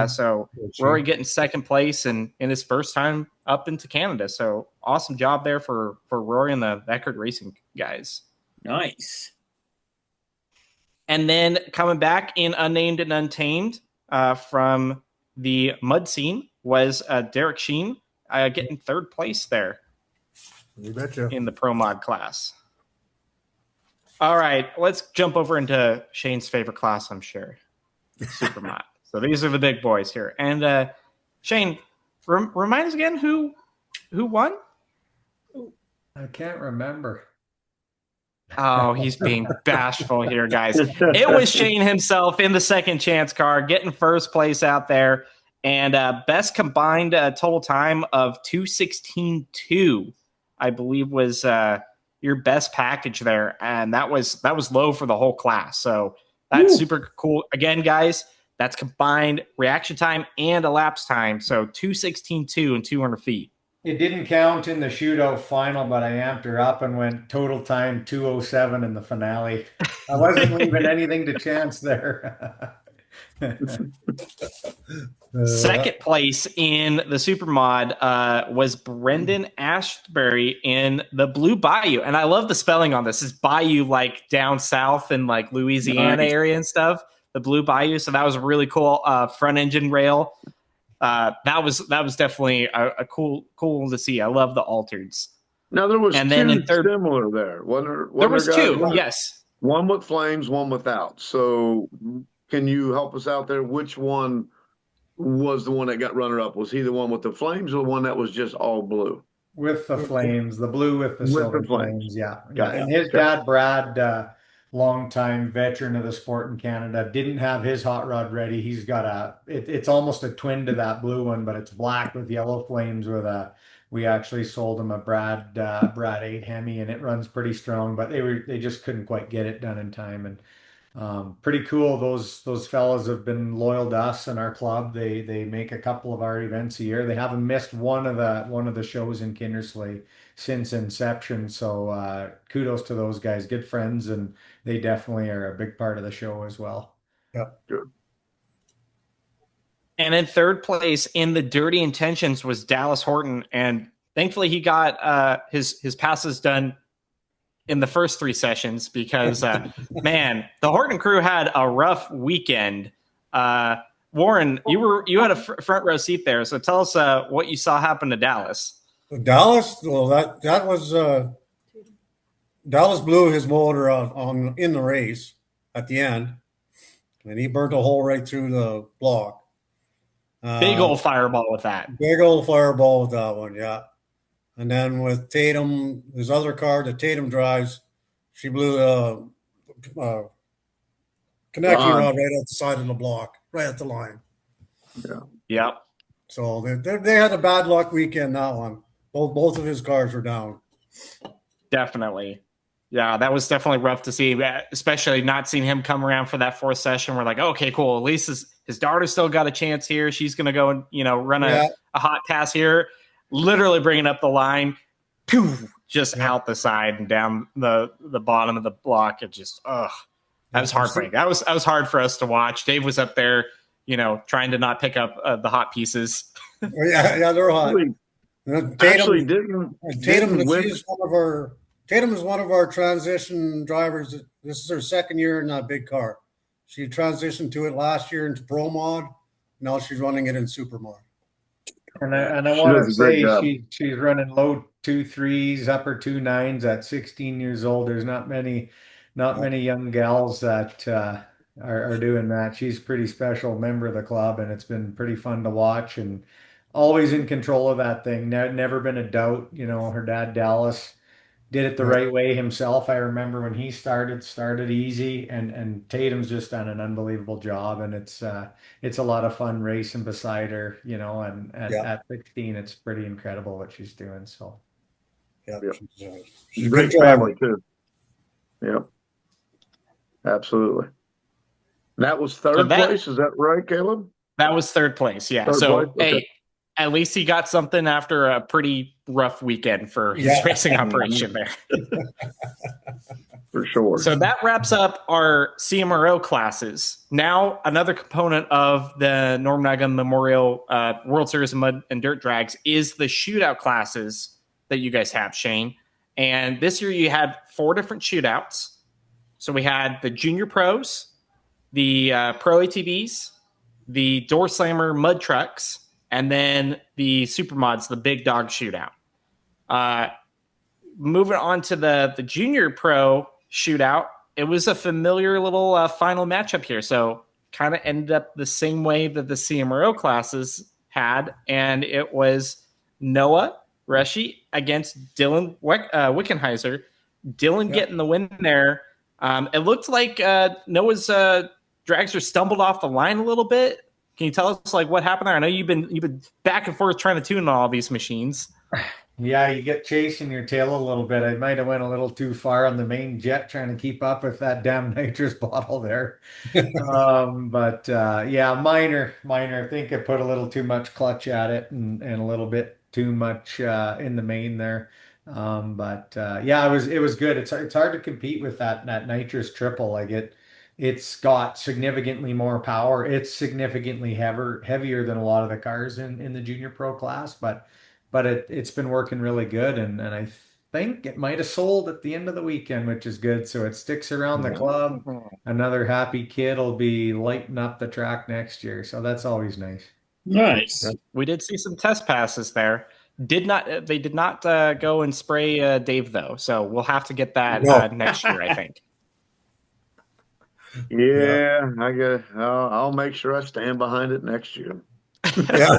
So Rory getting second place and in his first time up into Canada. So awesome job there for Rory and the Eckert Racing guys. Nice. And then coming back in Unnamed and Untamed from the mud scene was Derek Sheen getting third place there. You betcha. In the Pro Mod class. All right, let's jump over into Shayne's favorite class, I'm sure. Super Mod. So these are the big boys here. And Shayne, remind us again who won? I can't remember. Oh, he's being bashful here, guys. It was Shayne himself in the second chance car, getting first place out there, and best combined total time of 2:16.2, I believe, was your best package there, and that was low for the whole class. So that's super cool. Again, guys, that's combined reaction time and elapsed time. So 2:16.2 and 200 feet. It didn't count in the shootout final, but I amped her up and went total time 2:07 in the finale. I wasn't leaving anything to chance there. Second place in the super mod was Brendan Ashbury in the Blue Bayou. And I love the spelling on this. It's Bayou like down south in like Louisiana area and stuff. The Blue Bayou. So that was a really cool front engine rail. That was definitely a cool to see. I love the altereds. Now there was and two then in third, similar there. There was two, yes. One with flames, one without. So can you help us out there? Which one was the one that got runner-up? Was he the one with the flames or the one that was just all blue? With the flames, the blue with the silver flames. Yeah. And his dad, Brad, longtime veteran of the sport in Canada, didn't have his hot rod ready. He's got it's almost a twin to that blue one, but it's black with yellow flames we actually sold him a Brad 8 Hemi, and it runs pretty strong, but they just couldn't quite get it done in time. And pretty cool. Those fellas have been loyal to us and our club. They make a couple of our events a year. They haven't missed one of the shows in Kindersley since inception. So kudos to those guys. Good friends, and they definitely are a big part of the show as well. Yeah. Good. And in third place in the Dirty Intentions was Dallas Horton, and thankfully he got his passes done in the first three sessions because man, the Horton crew had a rough weekend. Warren, you had a front row seat there, so tell us what you saw happen to Dallas. Dallas, well, that was Dallas blew his motor on in the race at the end, and he burnt a hole right through the block. Big old fireball with that. Big old fireball with that one, yeah. And then with Tatum, his other car that Tatum drives, she blew a connecting rod right at the side of the block, right at the line. Yeah. Yep. So they had a bad luck weekend, that one. Both of his cars were down. Definitely. Yeah, that was definitely rough to see, especially not seeing him come around for that fourth session. We're like, okay, cool. At least his daughter still got a chance here. She's going to go and, run a hot pass here, literally bringing up the line, just out the side and down the bottom of the block. It just, that was heartbreaking. That was hard for us to watch. Dave was up there, trying to not pick up the hot pieces. Yeah, they're hot. Tatum is one of our transition drivers. This is her second year in that big car. She transitioned to it last year into Pro Mod. Now she's running it in Super Mod. And I want to say she's running low 2.3s, upper 2.9s at 16 years old. There's not many young gals that are doing that. She's a pretty special member of the club, and it's been pretty fun to watch and always in control of that thing. Never been a doubt. Her dad, Dallas, did it the right way himself. I remember when he started easy, and Tatum's just done an unbelievable job, and it's a lot of fun racing beside her, and at 16, it's pretty incredible what she's doing. So Yeah, Yep. she's a Great good family driver. too. Yep, absolutely. And that was third that place. Is that right, Caleb? that was third place. Yeah. Third So place. Okay. hey, at least he got something after a pretty rough weekend for his Yeah. racing operation there. For sure. So that wraps up our CMRO classes. Now, another component of the Norm Neigum Memorial World Series of Mud and Dirt Drags is the shootout classes that you guys have, Shayne. And this year you had 4 different shootouts. So we had the Junior Pros, the Pro ATVs, the Door Slammer Mud Trucks, and then the Super Mods, the Big Dog Shootout. Moving on to the Junior Pro Shootout, it was a familiar little final matchup here. So kind of ended up the same way that the CMRO classes had, and it was Noah Reshi against Dylan Wickenheiser. Dylan getting the win there. It looked like Noah's dragster stumbled off the line a little bit. Can you tell us like what happened there? I know you've been back and forth trying to tune all these machines. Yeah, you get chasing your tail a little bit. I might have went a little too far on the main jet trying to keep up with that damn nitrous bottle there. But yeah, minor. I think I put a little too much clutch at it and a little bit too much in the main there. But yeah, it was good. It's hard to compete with that nitrous triple. Like it's got significantly more power. It's significantly heavier than a lot of the cars in the junior pro class, but it's been working really good, and I think it might have sold at the end of the weekend, which is good. So it sticks around the club. Another happy kid will be lighting up the track next year, so that's always nice. Nice. We did see some test passes there. They did not go and spray Dave though, so we'll have to get that next year, I think. Yeah, I'll make sure I stand behind it next year. Yeah.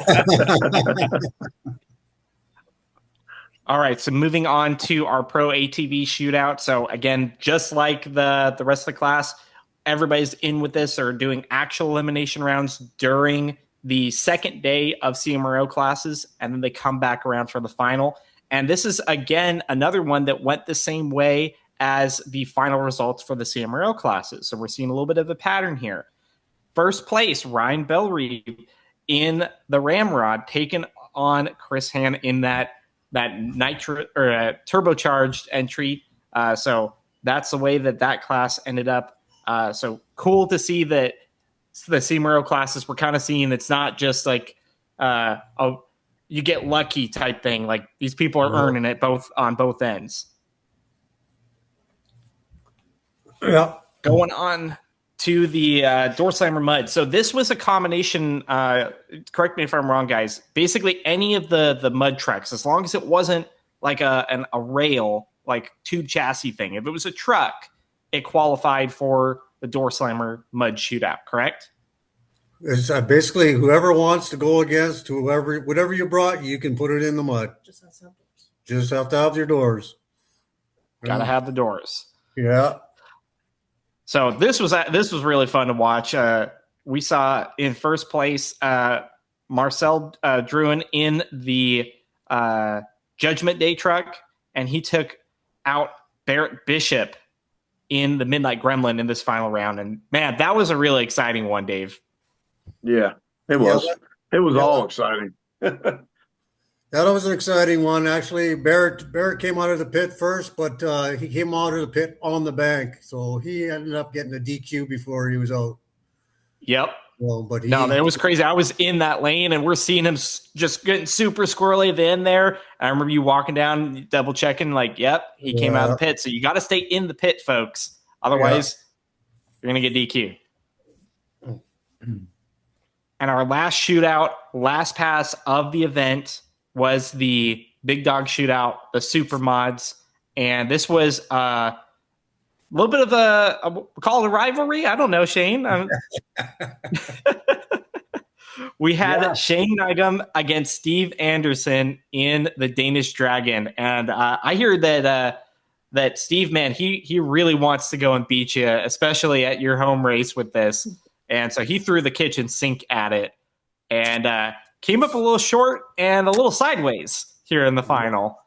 All right, so moving on to our Pro ATV shootout. So again, just like the rest of the class, everybody's in with this or doing actual elimination rounds during the second day of CMRO classes, and then they come back around for the final. And this is, again, another one that went the same way as the final results for the CMRO classes. So we're seeing a little bit of a pattern here. First place, Ryan Bellreeve in the Ramrod, taking on Chris Han in that nitro or turbocharged entry. So that's the way that class ended up. So cool to see that the CMRO classes we're kind of seeing it's not just like you get lucky type thing. Like these people are earning it on both ends. Yeah. Going on to the Door Slammer Mud. So this was a combination, correct me if I'm wrong, guys. Basically any of the mud trucks, as long as it wasn't like a rail, like tube chassis thing. If it was a truck, it qualified for the Door Slammer Mud Shootout, correct? It's basically whoever wants to go against whatever you brought, you can put it in the mud. Just have to have your doors. Gotta have the doors. Yeah. So this was really fun to watch. We saw in first place Marcel Druin in the Judgment Day truck, and he took out Barrett Bishop in the Midnight Gremlin in this final round. And man, that was a really exciting one, Dave. Yeah, it was. It was all exciting. That was an exciting one, actually. Barrett came out of the pit first, but he came out of the pit on the bank, so he ended up getting a DQ before he was out. Yep. Well, no, it was crazy. I was in that lane, and we're seeing him just getting super squirrely at the end there. I remember you walking down, double checking, like, yep, he came out of the pit. So you got to stay in the pit, folks. Otherwise, you're going to get DQ. And our last shootout, last pass of the event was the Big Dog Shootout, the Super Mods. And this was a little bit of call it a rivalry. I don't know, Shayne. We had Shayne Neigum against Steve Anderson in the Danish Dragon. And I hear that Steve, man, he really wants to go and beat you, especially at your home race with this. And so he threw the kitchen sink at it and came up a little short and a little sideways here in the final.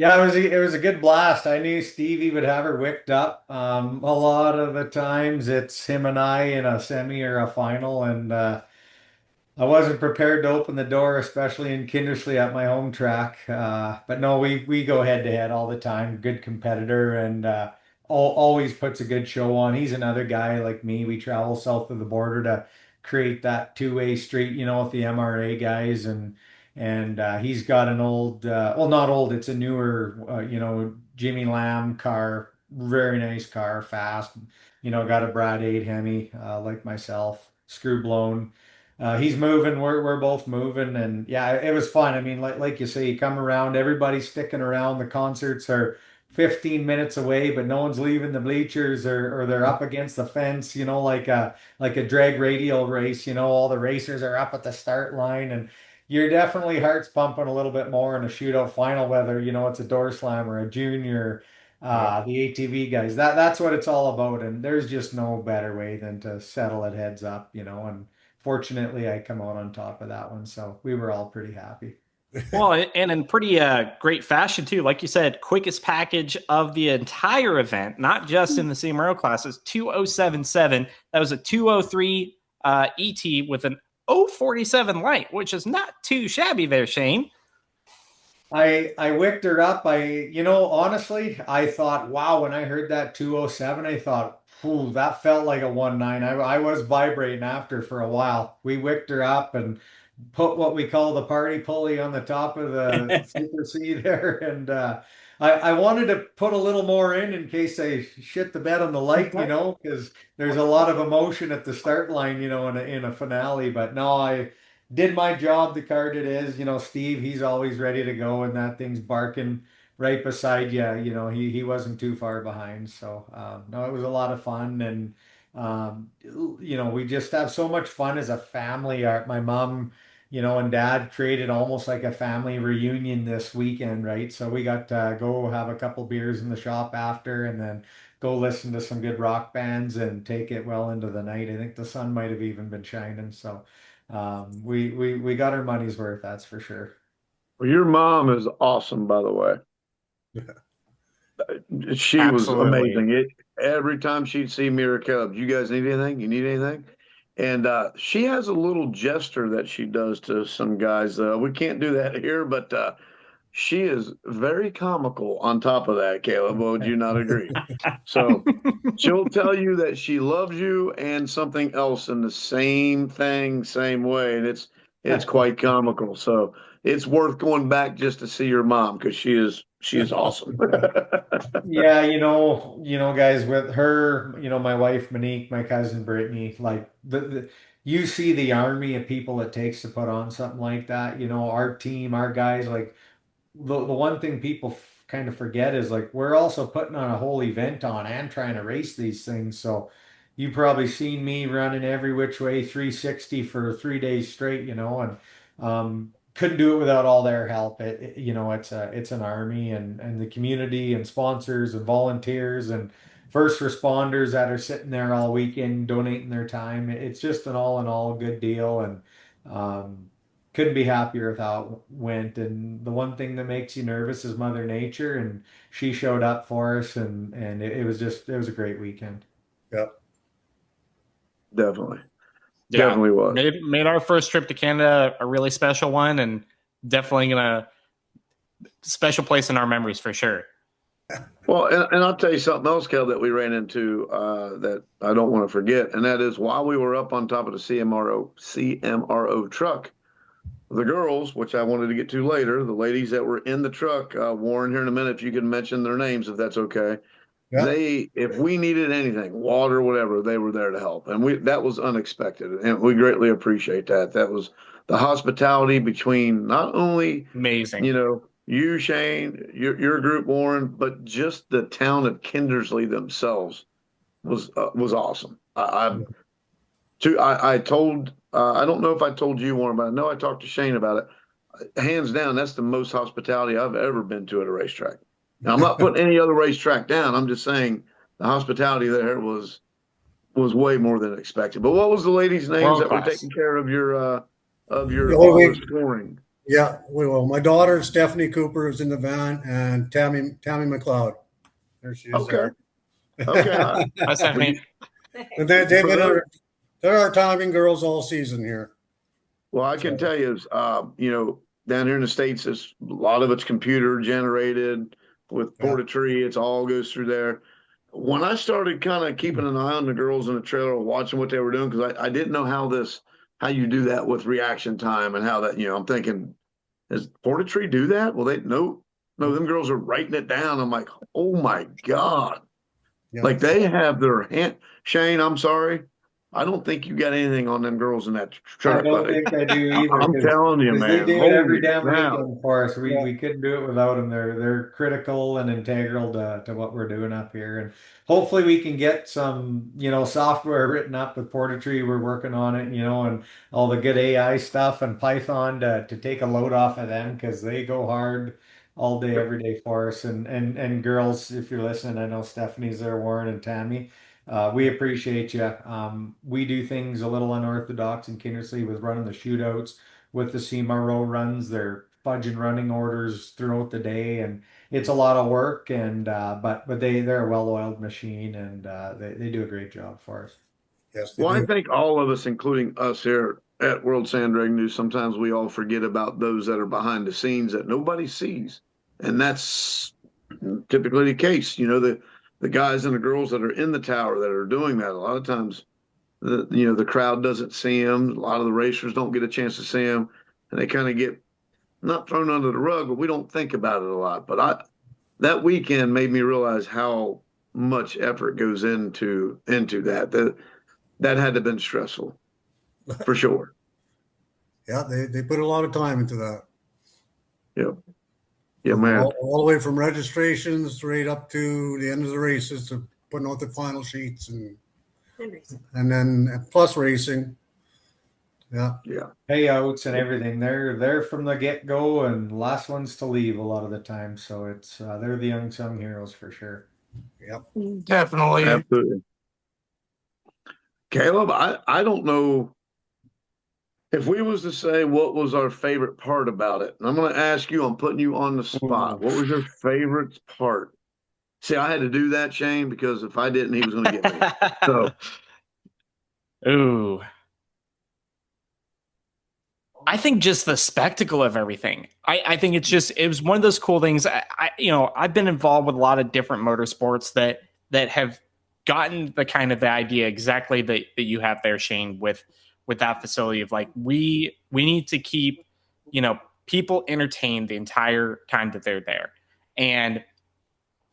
Yeah, it was a good blast. I knew Stevie would have her wicked up. A lot of the times it's him and I in a semi or a final, and I wasn't prepared to open the door, especially in Kindersley at my home track. But no, we go head to head all the time. Good competitor, and always puts a good show on. He's another guy like me. We travel south of the border to create that two-way street, with the MRA guys, and he's got an old, well, not old. It's a newer, Jimmy Lamb car, very nice car, fast. Got a Brad 8 Hemi, like myself, screw blown. He's moving. We're both moving, and yeah, it was fun. I mean, like you say, you come around, everybody's sticking around. The concerts are 15 minutes away, but no one's leaving the bleachers or they're up against the fence. Like a drag radial race. All the racers are up at the start line, and you're definitely hearts pumping a little bit more in a shootout final, whether it's a door slam or a junior. Yeah. The ATV guys. That's what it's all about, and there's just no better way than to settle it heads up. And fortunately, I come out on top of that one, so we were all pretty happy. Well, and in pretty great fashion too. Like you said, quickest package of the entire event, not just in the CMRO classes. 2077. That was a 203 ET with an 047 light, which is not too shabby there, Shayne. I wicked her up. Honestly, I thought, wow, when I heard that 207, I thought, ooh, that felt like a 19. I was vibrating after for a while. We wicked her up and put what we call the party pulley on the top of the Super C there. And I wanted to put a little more in case I shit the bed on the light, because there's a lot of emotion at the start line, in a finale. But no, I did my job. The card it is, Steve, he's always ready to go, and that thing's barking right beside you. He wasn't too far behind. So no, it was a lot of fun, and we just have so much fun as a family. My mom, and dad created almost like a family reunion this weekend, right? So we got to go have a couple beers in the shop after, and then go listen to some good rock bands and take it well into the night. I think the sun might have even been shining. So we got our money's worth, that's for sure. Well, your mom is awesome, by the way. She was Absolutely. amazing. Every time she'd see me or Caleb, you guys need anything? You need anything? And she has a little gesture that she does to some guys. We can't do that here, but she is very comical on top of that, Caleb. Would you not agree? So she'll tell you that she loves you and something else in the same thing, same way. And it's quite comical. So it's worth going back just to see your mom because she is awesome. Yeah, guys, with her, my wife Monique, my cousin Brittany, like you see the army of people it takes to put on something like that. Our team, our guys, like the one thing people kind of forget is like we're also putting on a whole event on and trying to race these things. So you probably seen me running every which way 360 for 3 days straight, and couldn't do it without all their help. It's an army and the community and sponsors and volunteers and first responders that are sitting there all weekend donating their time. It's just an all in all good deal, and couldn't be happier with how it went. And the one thing that makes you nervous is Mother Nature, and she showed up for us, and it was a great weekend. Yep. Definitely. Yeah, Definitely was. Made our first trip to Canada a really special one, and definitely gonna special place in our memories for sure. Well, and I'll tell you something else, Kel, that we ran into that I don't want to forget, and that is while we were up on top of the CMRO truck, the girls, which I wanted to get to later, the ladies that were in the truck, Warren here in a minute, if you can mention their names, if that's okay. Yeah. If we needed anything, water, whatever, they were there to help. And that was unexpected. And we greatly appreciate that. That was the hospitality between not only, Amazing. you, Shayne, your group, Warren, but just the town of Kindersley themselves was awesome. I told, I don't know if I told you, Warren, but I know I talked to Shayne about it. Hands down, that's the most hospitality I've ever been to at a racetrack. Now, I'm not putting any other racetrack down. I'm just saying the hospitality there was way more than expected. But what was the ladies' names that were taking care of your Well, scoring? Yeah, well, my daughter Stephanie Cooper is in the van, and Tammy McLeod. There she is. Okay. There. Okay. Hi, Stephanie. And they've been they're our timing girls all season here. Well, I can tell you, down here in the States, a lot of it's computer generated with Portatree. It's all goes through there. When I started kind of keeping an eye on the girls in the trailer, watching what they were doing, because I didn't know how you do that with reaction time and how that, I'm thinking, does Portatree do that? Well, no, them girls are writing it down. I'm like, oh my God. Yeah. Like they have their hand. Shayne, I'm sorry. I don't think you got anything on them girls in that truck, I don't buddy. think I do either. I'm telling you, man. They do it every Holy damn cow. weekend for us. We couldn't do it without them. They're critical and integral to what we're doing up here. And hopefully we can get some, software written up with Portatree. We're working on it, and all the good AI stuff and Python to take a load off of them because they go hard all day, every day for us. And girls, if you're listening, I know Stephanie's there, Warren and Tammy. We appreciate you. We do things a little unorthodox in Kindersley with running the shootouts with the CMRO runs. They're fudging running orders throughout the day, and it's a lot of work. And but they're a well-oiled machine, and they do a great job for us. Yes. Well, I think all of us, including us here at World Sand Drag News, sometimes we all forget about those that are behind the scenes that nobody sees. And that's typically the case. The guys and the girls that are in the tower that are doing that, a lot of times the crowd doesn't see them. A lot of the racers don't get a chance to see them, and they kind of get not thrown under the rug, but we don't think about it a lot. But that weekend made me realize how much effort goes into that. That had to have been stressful for sure. Yeah, they put a lot of time into that. Yep. Yeah, man. All the way from registrations right up to the end of the races to putting out the final sheets and then plus racing. Yeah. Payouts and everything. They're from the get-go and last ones to leave a lot of the time. So it's they're the unsung heroes for sure. Yep. Definitely. Absolutely. Caleb, I don't know if we was to say what was our favorite part about it. And I'm going to ask you, I'm putting you on the spot. What was your favorite part? See, I had to do that, Shayne, because if I didn't, he was going to get me. So, ooh. I think just the spectacle of everything. I think it was one of those cool things. I've been involved with a lot of different motorsports that have gotten the kind of the idea exactly that you have there, Shayne, with that facility of like, we need to keep, people entertained the entire time that they're there. And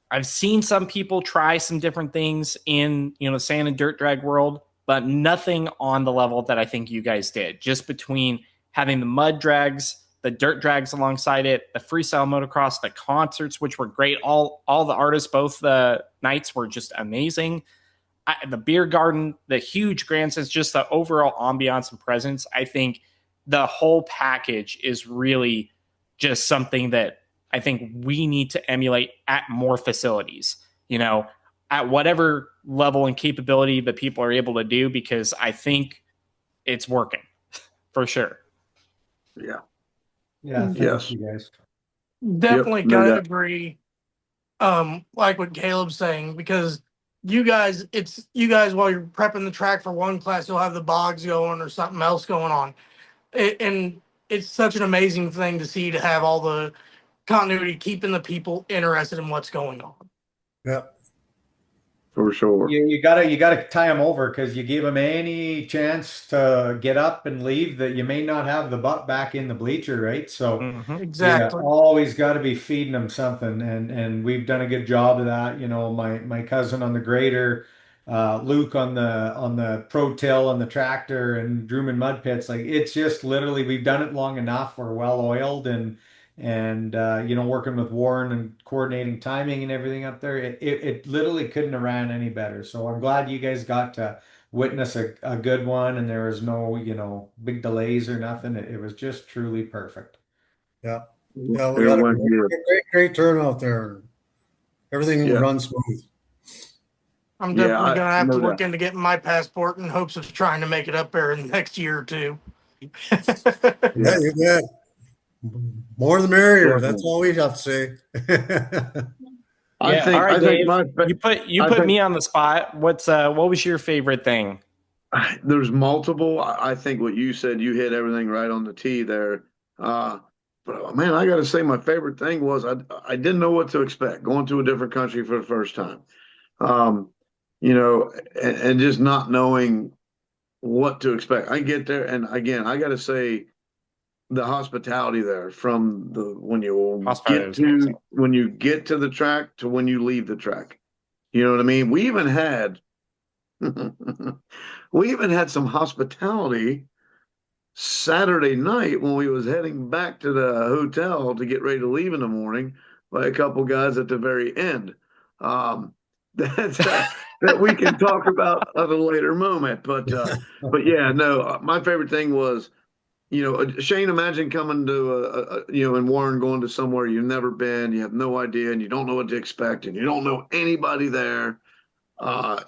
I've seen some people try some different things in, sand and dirt drag world, but nothing on the level that I think you guys did, just between having the mud drags, the dirt drags alongside it, the freestyle motocross, the concerts, which were great. All the artists, both the nights were just amazing. The beer garden, the huge grandstands, just the overall ambiance and presence. I think the whole package is really just something that I think we need to emulate at more facilities, at whatever level and capability that people are able to do, because I think it's working for sure. Yeah. Yeah. Yes. You guys. Definitely Yep, no kind of doubt. agree. Like what Caleb's saying, because you guys while you're prepping the track for one class, you'll have the bogs going or something else going on. And it's such an amazing thing to see, to have all the continuity, keeping the people interested in what's going on. Yeah. For sure. You gotta tie them over because you give them any chance to get up and leave that you may not have the butt back in the bleacher, right? So Exactly. you always got to be feeding them something, and we've done a good job of that. My cousin on the grader, Luke on the pro till on the tractor, and Drewman mud pits. Like it's just literally we've done it long enough. We're well oiled and working with Warren and coordinating timing and everything up there, it literally couldn't have ran any better. So I'm glad you guys got to witness a good one, and there was no, big delays or nothing. It was just truly perfect. Yeah. Yeah. We had a great turnout there. Everything runs smooth. I'm definitely going to have to look into getting my passport in hopes of trying to make it up there in the next year or two. Yeah, you did. More the merrier. That's Definitely. all we have to say. I Yeah. All think right, I think Dave. my You I put think me on the spot. What was your favorite thing? there's multiple. I think what you said, you hit everything right on the tee there. Uh, but man, I got to say, my favorite thing was I didn't know what to expect going to a different country for the first time. Um, and just not knowing what to expect. I get there, and again, I got to say, the hospitality there from the Hospitality was amazing. when you get to the track to when you leave the track. You know what I mean? We even had we even had some hospitality Saturday night when we was heading back to the hotel to get ready to leave in the morning by a couple guys at the very end. Um, that we can talk about at a later moment. But yeah, no, my favorite thing was, Shayne, imagine coming to and Warren going to somewhere you've never been, you have no idea, and you don't know what to expect, and you don't know anybody there. Uh,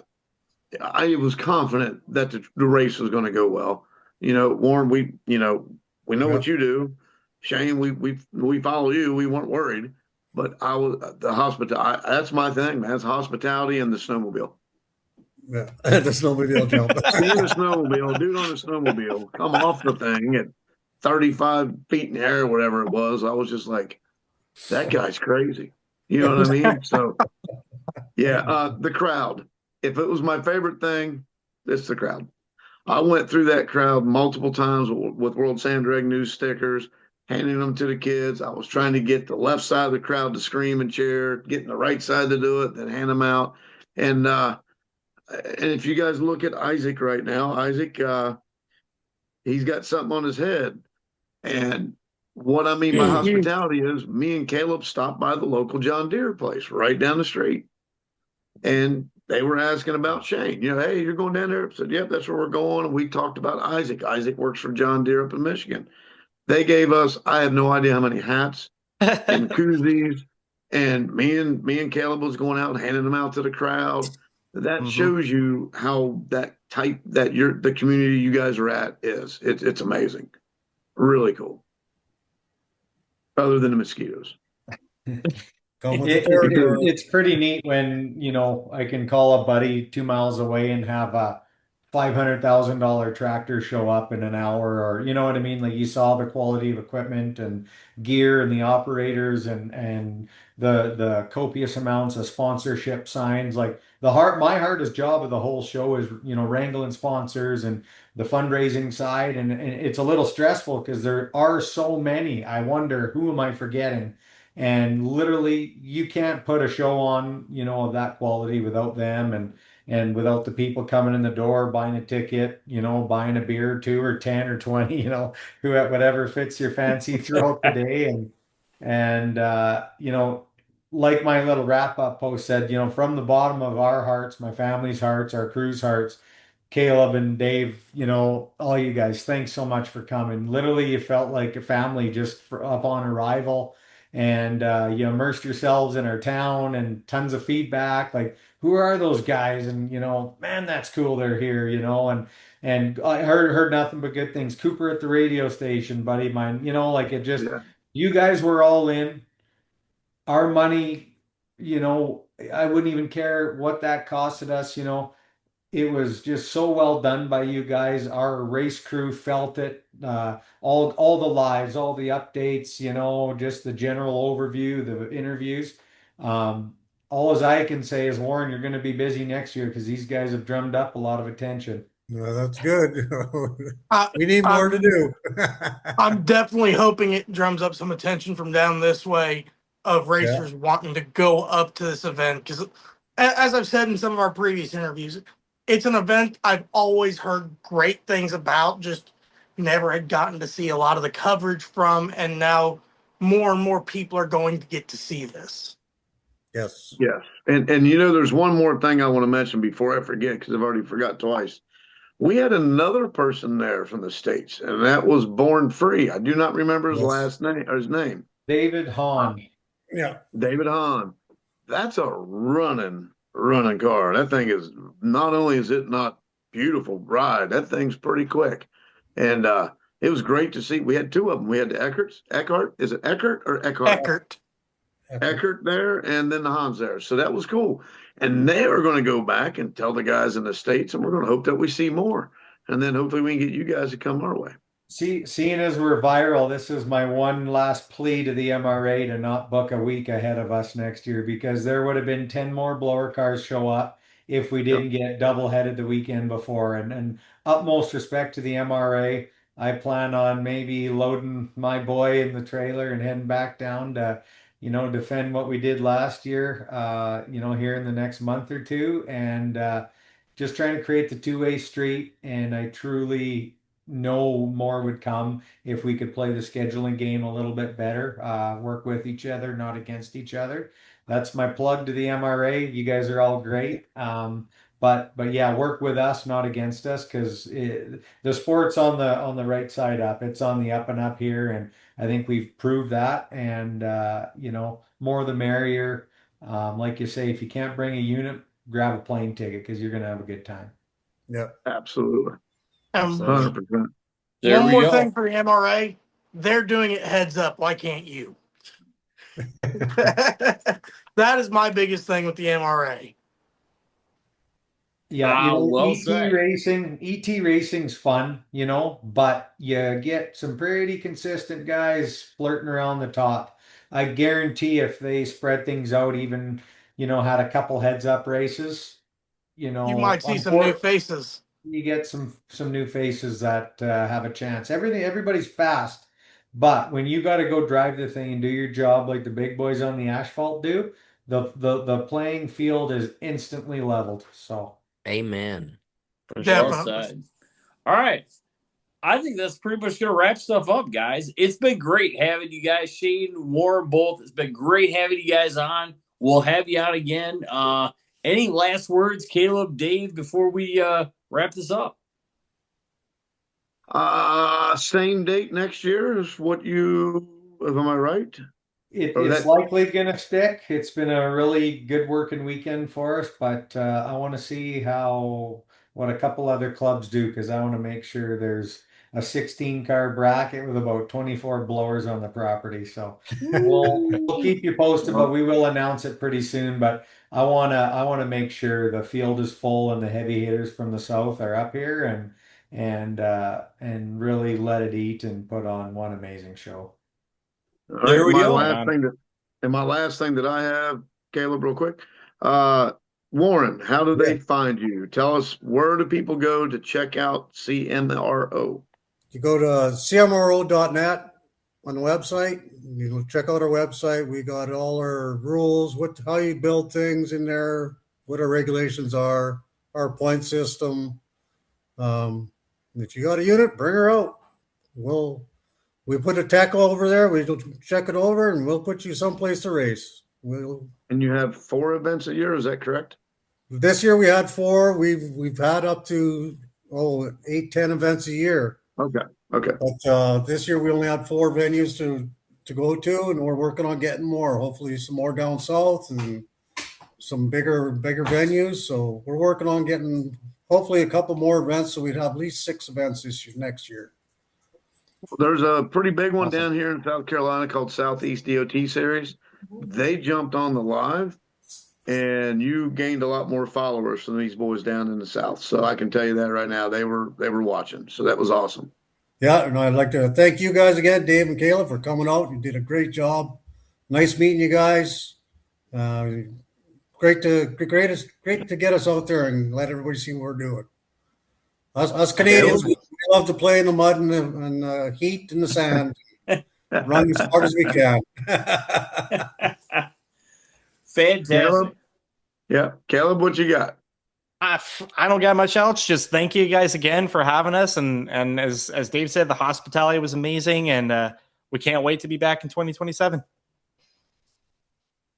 I was confident that the race was going to go well. Warren, we know Yeah. what you do. Shayne, we follow you. We weren't worried, but I was the hospital. That's my thing, man. It's hospitality and the snowmobile. Yeah. The snowmobile jump. Seeing a snowmobile, dude on a snowmobile, come off the thing at 35 feet in the air, whatever it was. I was just like, that guy's crazy. You know what I mean? So yeah, the crowd. If it was my favorite thing, it's the crowd. I went through that crowd multiple times with World Sand Drag News stickers, handing them to the kids. I was trying to get the left side of the crowd to scream and cheer, getting the right side to do it, then hand them out. And if you guys look at Isaac right now, Isaac, he's got something on his head. And what I mean by hospitality is me and Caleb stopped by the local John Deere place right down the street. And they were asking about Shayne. Hey, you're going down there? I said, yep, that's where we're going. And we talked about Isaac. Isaac works for John Deere up in Michigan. They gave us, I have no idea how many hats and koozies. And me and Caleb was going out and handing them out to the crowd. That shows you how that type that the community you guys are at is. It's amazing. Really cool. Other than the mosquitoes. Come with the territory. It's pretty neat when, I can call a buddy 2 miles away and have a $500,000 tractor show up in an hour, or you know what I mean? Like, you saw the quality of equipment and gear and the operators and the copious amounts of sponsorship signs. Like, my hardest job of the whole show is, wrangling sponsors and the fundraising side. And it's a little stressful because there are so many. I wonder, who am I forgetting? And literally, you can't put a show on, of that quality without them, and without the people coming in the door, buying a ticket, buying a beer or two or 10 or 20, whatever fits your fancy throughout the day. And like my little wrap up post said, from the bottom of our hearts, my family's hearts, our crew's hearts, Caleb and Dave, all you guys, thanks so much for coming. Literally, you felt like a family just upon arrival, and you immersed yourselves in our town, and tons of feedback. Like, who are those guys? And man, that's cool. They're here. And I heard nothing but good things. Cooper at the radio station, buddy of mine. Like, it just, Yeah. you guys were all in. Our money, I wouldn't even care what that costed us. It was just so well done by you guys. Our race crew felt it. All the lives, all the updates, just the general overview, the interviews. All as I can say is, Warren, you're going to be busy next year because these guys have drummed up a lot of attention. No, that's good. I, We need more I'm, to do. I'm definitely hoping it drums up some attention from down this way of Yeah. racers wanting to go up to this event. Because, as I've said in some of our previous interviews, it's an event I've always heard great things about, just never had gotten to see a lot of the coverage from. And now more and more people are going to get to see this. Yes. Yes. And there's one more thing I want to mention before I forget, because I've already forgot twice. We had another person there from the States, and that was Born Free. I do not remember his Yes. last name or his name. David Hahn. Yeah. David Hahn. That's a running car. That thing is, not only is it not beautiful ride, that thing's pretty quick. And it was great to see. We had two of them. We had the Eckhart. Is it Eckhart or Eckhart? Eckert. Eckert there, and then the Hans there. So that was cool. And they are going to go back and tell the guys in the States, and we're going to hope that we see more. And then hopefully we can get you guys to come our way. Seeing as we're viral, this is my one last plea to the MRA to not book a week ahead of us next year, because there would have been 10 more blower cars show up if we didn't get double headed the weekend before. And utmost respect to the MRA. I plan on maybe loading my boy in the trailer and heading back down to, defend what we did last year, here in the next month or two. And just trying to create the two-way street. And I truly know more would come if we could play the scheduling game a little bit better, work with each other, not against each other. That's my plug to the MRA. You guys are all great. But yeah, work with us, not against us, because the sport's on the right side up. It's on the up and up here, and I think we've proved that. And more the merrier. Like you say, if you can't bring a unit, grab a plane ticket because you're gonna have a good time. Yeah. Absolutely. One 100%. There we more go. thing for the MRA, they're doing it heads up. Why can't you? That is my biggest thing with the MRA. Yeah, Well ET said. racing's fun, but you get some pretty consistent guys flirting around the top. I guarantee if they spread things out, even, had a couple heads up races, You might see some new faces. you get some new faces that have a chance. Everybody's fast, but when you got to go drive the thing and do your job like the big boys on the asphalt do, the playing field is instantly leveled. So. Amen. Well Definitely. said. All right. I think that's pretty much going to wrap stuff up, guys. It's been great having you guys, Shayne, Warren, both. It's been great having you guys on. We'll have you on again. Any last words, Caleb, Dave, before we wrap this up? Same date next year is what am I right? It's likely going to stick. It's been a really good working weekend for us, but I want to see what a couple other clubs do, because I want to make sure there's a 16 car bracket with about 24 blowers on the property. So we'll keep you posted, but we will announce it pretty soon. But I want to make sure the field is full and the heavy hitters from the south are up here and really let it eat and put on one amazing show. All right, There we go. my last thing that I have, Caleb, real quick. Warren, how do they find you? Tell us, where do people go to check out CMRO? You go to CMRO.net on the website. You can check out our website. We got all our rules, how you build things in there, what our regulations are, our point system. If you got a unit, bring her out. We put a tackle over there. We check it over, and we'll put you someplace to race. And you have 4 events a year, is that correct? This year we had 4. We've had up to 8, 10 events a year. Okay. But this year we only had 4 venues to go to, and we're working on getting more. Hopefully some more down south and some bigger venues. So we're working on getting hopefully a couple more events, so we'd have at least 6 events next year. There's a pretty big one down here in South Carolina called Southeast DOT Series. They jumped on the live, and you gained a lot more followers from these boys down in the South. So I can tell you that right now. They were watching. So that was awesome. Yeah, and I'd like to thank you guys again, Dave and Caleb, for coming out. You did a great job. Nice meeting you guys. Great to get us out there and let everybody see what we're doing. Us Canadians, we love to play in the mud and the heat and the sand, run as hard as we can. Fantastic. Caleb, what you got? I don't got much else. Just thank you guys again for having us. And as Dave said, the hospitality was amazing, and we can't wait to be back in 2027.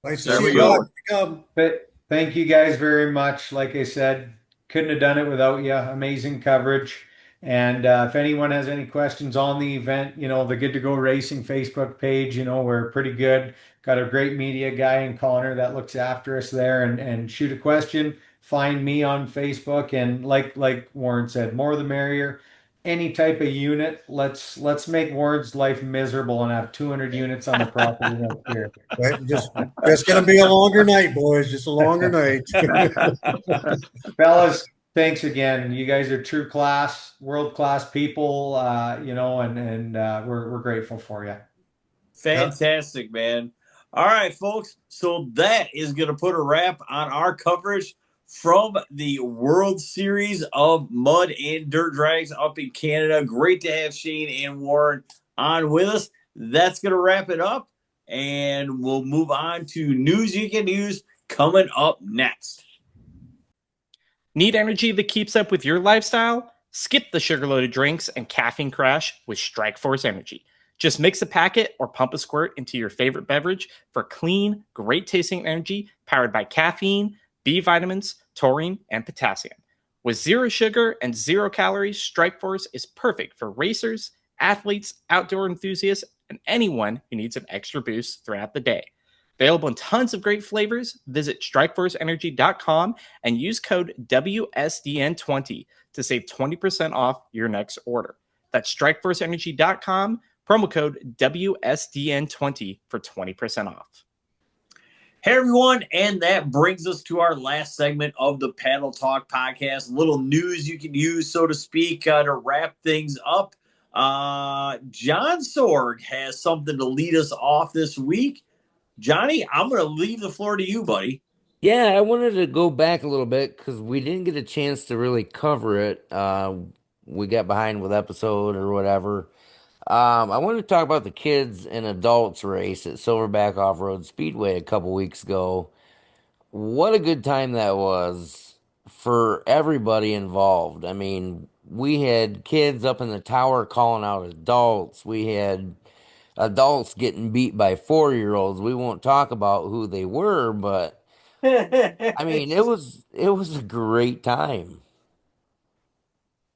Nice to see you. But thank you guys very much. Like I said, couldn't have done it without you. Amazing coverage. And if anyone has any questions on the event, the Good to Go Racing Facebook page, we're pretty good. Got a great media guy in Connor that looks after us there, and shoot a question. Find me on Facebook, and like Warren said, more the merrier. any type of unit. Let's make Ward's life miserable and have 200 units on the property next year. Right? Just gonna be a longer night, boys. Just a longer night. Fellas, thanks again. You guys are true class, world class people, and we're grateful for you. Fantastic, man. All right, folks. So that is going to put a wrap on our coverage from the World Series of Mud and Dirt Drags up in Canada. Great to have Shayne and Warren on with us. That's going to wrap it up, and we'll move on to news you can use coming up next. Need energy that keeps up with your lifestyle? Skip the sugar-loaded drinks and caffeine crash with Strikeforce Energy. Just mix a packet or pump a squirt into your favorite beverage for clean, great-tasting energy powered by caffeine, B vitamins, taurine, and potassium. With 0 sugar and 0 calories, Strikeforce is perfect for racers, athletes, outdoor enthusiasts, and anyone who needs an extra boost throughout the day. Available in tons of great flavors, visit strikeforceenergy.com and use code WSDN20 to save 20% off your next order. That's strikeforceenergy.com, promo code WSDN20 for 20% off. Hey, everyone, and that brings us to our last segment of the Paddle Talk podcast. A little news you can use, so to speak, to wrap things up. John Sorg has something to lead us off this week. Johnny, I'm going to leave the floor to you, buddy. Yeah, I wanted to go back a little bit because we didn't get a chance to really cover it. We got behind with episode or whatever. I wanted to talk about the kids and adults race at Silverback Off-Road Speedway a couple weeks ago. What a good time that was for everybody involved. I mean, we had kids up in the tower calling out adults. We had adults getting beat by 4-year-olds. We won't talk about who they were, but I mean, it was a great time.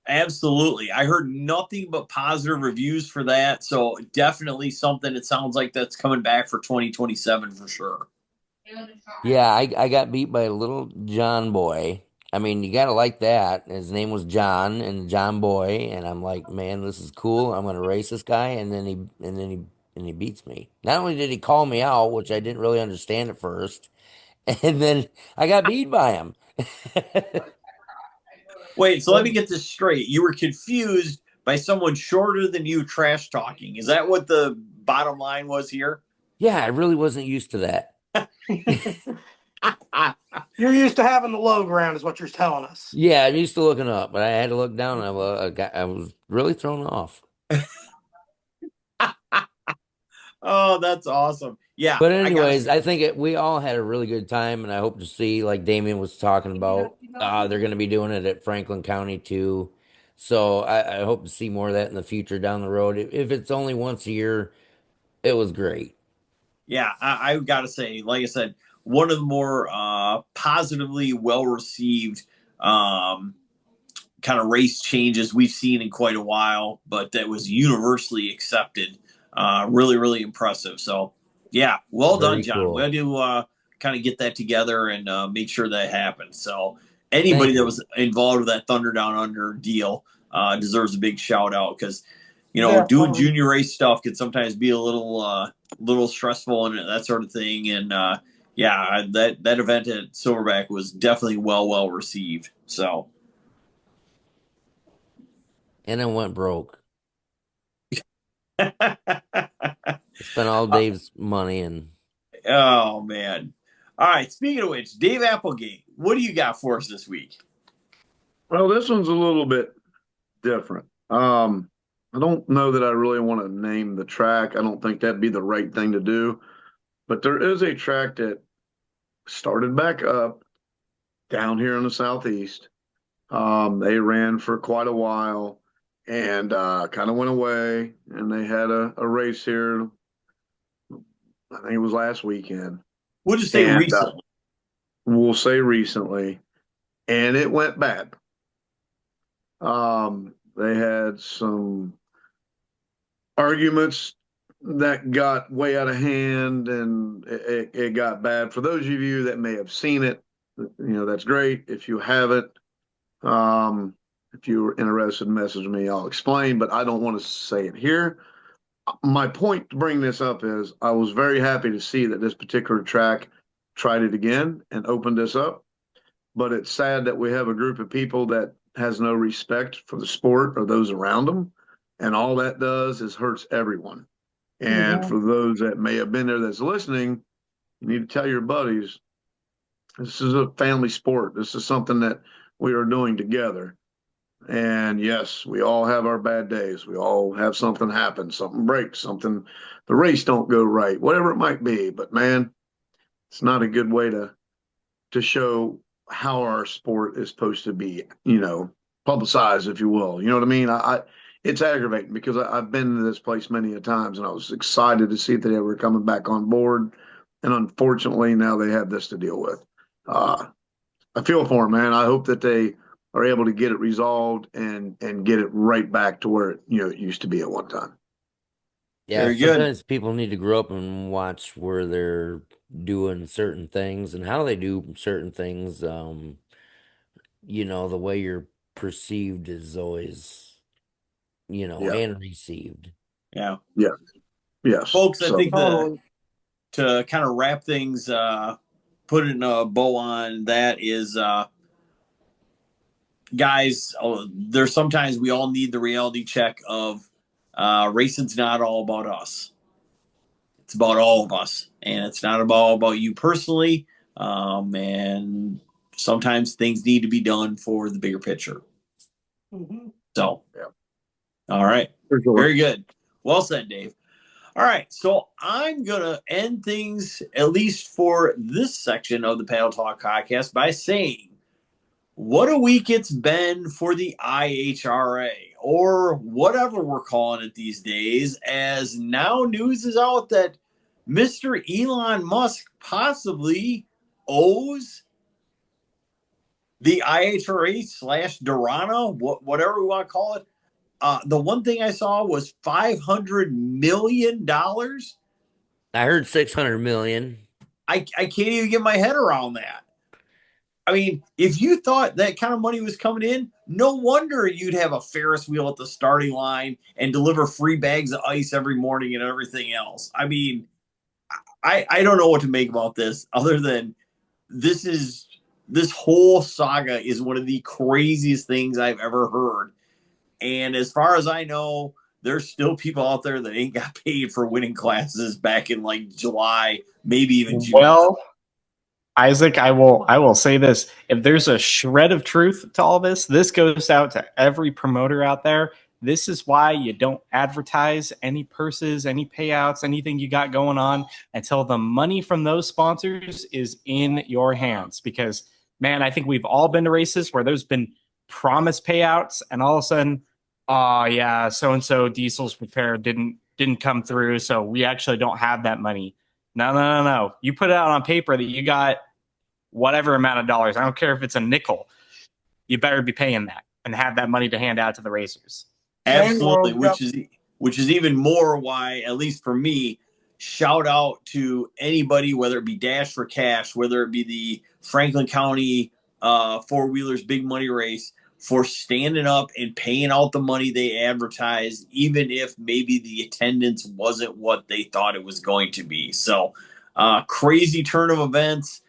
Absolutely. I heard nothing but positive reviews for that. So definitely something it sounds like that's coming back for 2027 for sure. Yeah, I got beat by a little John boy. I mean, you gotta like that. His name was John and John Boy, and I'm like, man, this is cool. I'm gonna race this guy, and he beats me. Not only did he call me out, which I didn't really understand at first, and then I got beat by him. Wait, so let me get this straight. You were confused by someone shorter than you trash talking. Is that what the bottom line was here? Yeah, I really wasn't used to that. You're used to having the low ground, is what you're telling us. Yeah, I'm used to looking up, but I had to look down. I was really thrown off. Oh, that's awesome. Yeah. But anyways, I think we all had a really good time, and I hope to see, like Damien was talking about, they're going to be doing it at Franklin County too. So I hope to see more of that in the future down the road. If it's only once a year, it was great. Yeah, I got to say, like I said, one of the more positively well received kind of race changes we've seen in quite a while, but that was universally accepted. Really, really impressive. So, yeah, well Very done, John. cool. We had to kind of get that together and make sure that happened. So, Thank anybody that you. was involved with that Thunder Down Under deal deserves a big shout out because, Yeah, doing junior race stuff can sometimes be a little stressful and that sort of thing. And yeah, that event at Silverback was definitely well received. So. And I went broke. Spent all Dave's money and Oh man. All right. Speaking of which, Dave Applegate, what do you got for us this week? Well, this one's a little bit different. I don't know that I really want to name the track. I don't think that'd be the right thing to do. But there is a track that started back up down here in the southeast. They ran for quite a while and kind of went away. And they had a race here. I think it was last weekend. We'll just say And recently. we'll say recently. And it went bad. They had some arguments that got way out of hand and it got bad. For those of you that may have seen it, that's great. If you haven't, If you're interested, message me. I'll explain, but I don't want to say it here. My point to bring this up is I was very happy to see that this particular track tried it again and opened this up. But it's sad that we have a group of people that has no respect for the sport or those around them. And all that does is hurts everyone. And for those that may have been there that's listening, you need to tell your buddies, this is a family sport. This is something that we are doing together. And yes, we all have our bad days. We all have something happen, something breaks, something, the race don't go right, whatever it might be. But man, it's not a good way to show how our sport is supposed to be, publicized, if you will. You know what I mean? It's aggravating because I've been to this place many a times, and I was excited to see that they were coming back on board. And unfortunately, now they have this to deal with. I feel for them, man. I hope that they are able to get it resolved and get it right back to where it used to be at one time. Yeah, Very good. sometimes people need to grow up and watch where they're doing certain things and how they do certain things. The way you're perceived is always, Yeah. and received. Yeah. Yeah. Yes. Folks, I So- think to kind of wrap things, put in a bow on that is, guys, there's sometimes we all need the reality check of racing's not all about us. It's about all of us, and it's not all about you personally. And sometimes things need to be done for the bigger picture. So, Yeah. All right. For sure. Very good. Well said, Dave. All right. So I'm going to end things, at least for this section of the Paddle Talk podcast, by saying, what a week it's been for the IHRA, or whatever we're calling it these days, as now news is out that Mr. Elon Musk possibly owes the IHRA / Dorana, whatever we want to call it. The one thing I saw was $500 million. I heard 600 million. I can't even get my head around that. I mean, if you thought that kind of money was coming in, no wonder you'd have a Ferris wheel at the starting line and deliver free bags of ice every morning and everything else. I mean, I don't know what to make about this other than this whole saga is one of the craziest things I've ever heard. And as far as I know, there's still people out there that ain't got paid for winning classes back in like July, maybe even June. Well, Isaac, I will say this. If there's a shred of truth to all this goes out to every promoter out there. This is why you don't advertise any purses, any payouts, anything you got going on until the money from those sponsors is in your hands. Because, man, I think we've all been to races where there's been promised payouts and all of a sudden, oh, yeah, so-and-so diesel's repair didn't come through, so we actually don't have that money. No. You put it out on paper that you got whatever amount of dollars. I don't care if it's a nickel. You better be paying that and have that money to hand out to the racers. Absolutely, which is even more why, at least for me, shout out to anybody, whether it be Dash for Cash, whether it be the Franklin County four-wheelers big money race, for standing up and paying out the money they advertised, even if maybe the attendance wasn't what they thought it was going to be. So, crazy turn of events.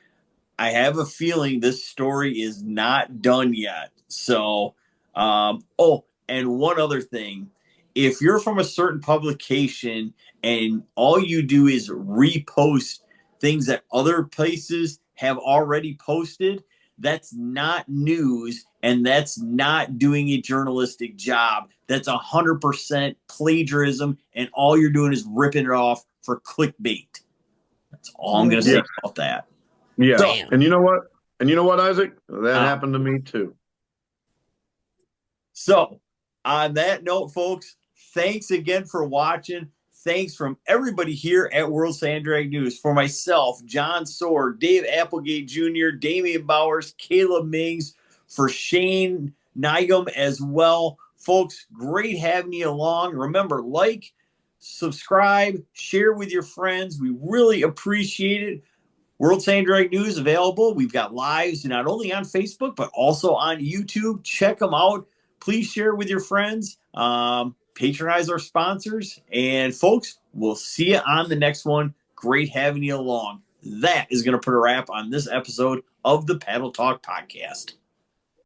I have a feeling this story is not done yet. So, and one other thing. If you're from a certain publication and all you do is repost things that other places have already posted, that's not news, and that's not doing a journalistic job. That's 100% plagiarism, and all you're doing is ripping it off for clickbait. That's all I'm going to say about that. Yeah. So, and you know what, Isaac? That happened to me too. So, on that note, folks, thanks again for watching. Thanks from everybody here at World Sand Drag News. For myself, John Sword, Dave Applegate Jr., Damian Bowers, Caleb Mings, for Shayne, Neigum as well. Folks, great having you along. Remember, like, subscribe, share with your friends. We really appreciate it. World Sand Drag News available. We've got lives not only on Facebook, but also on YouTube. Check them out. Please share it with your friends. Patronize our sponsors. And folks, we'll see you on the next one. Great having you along. That is going to put a wrap on this episode of the Paddle Talk Podcast.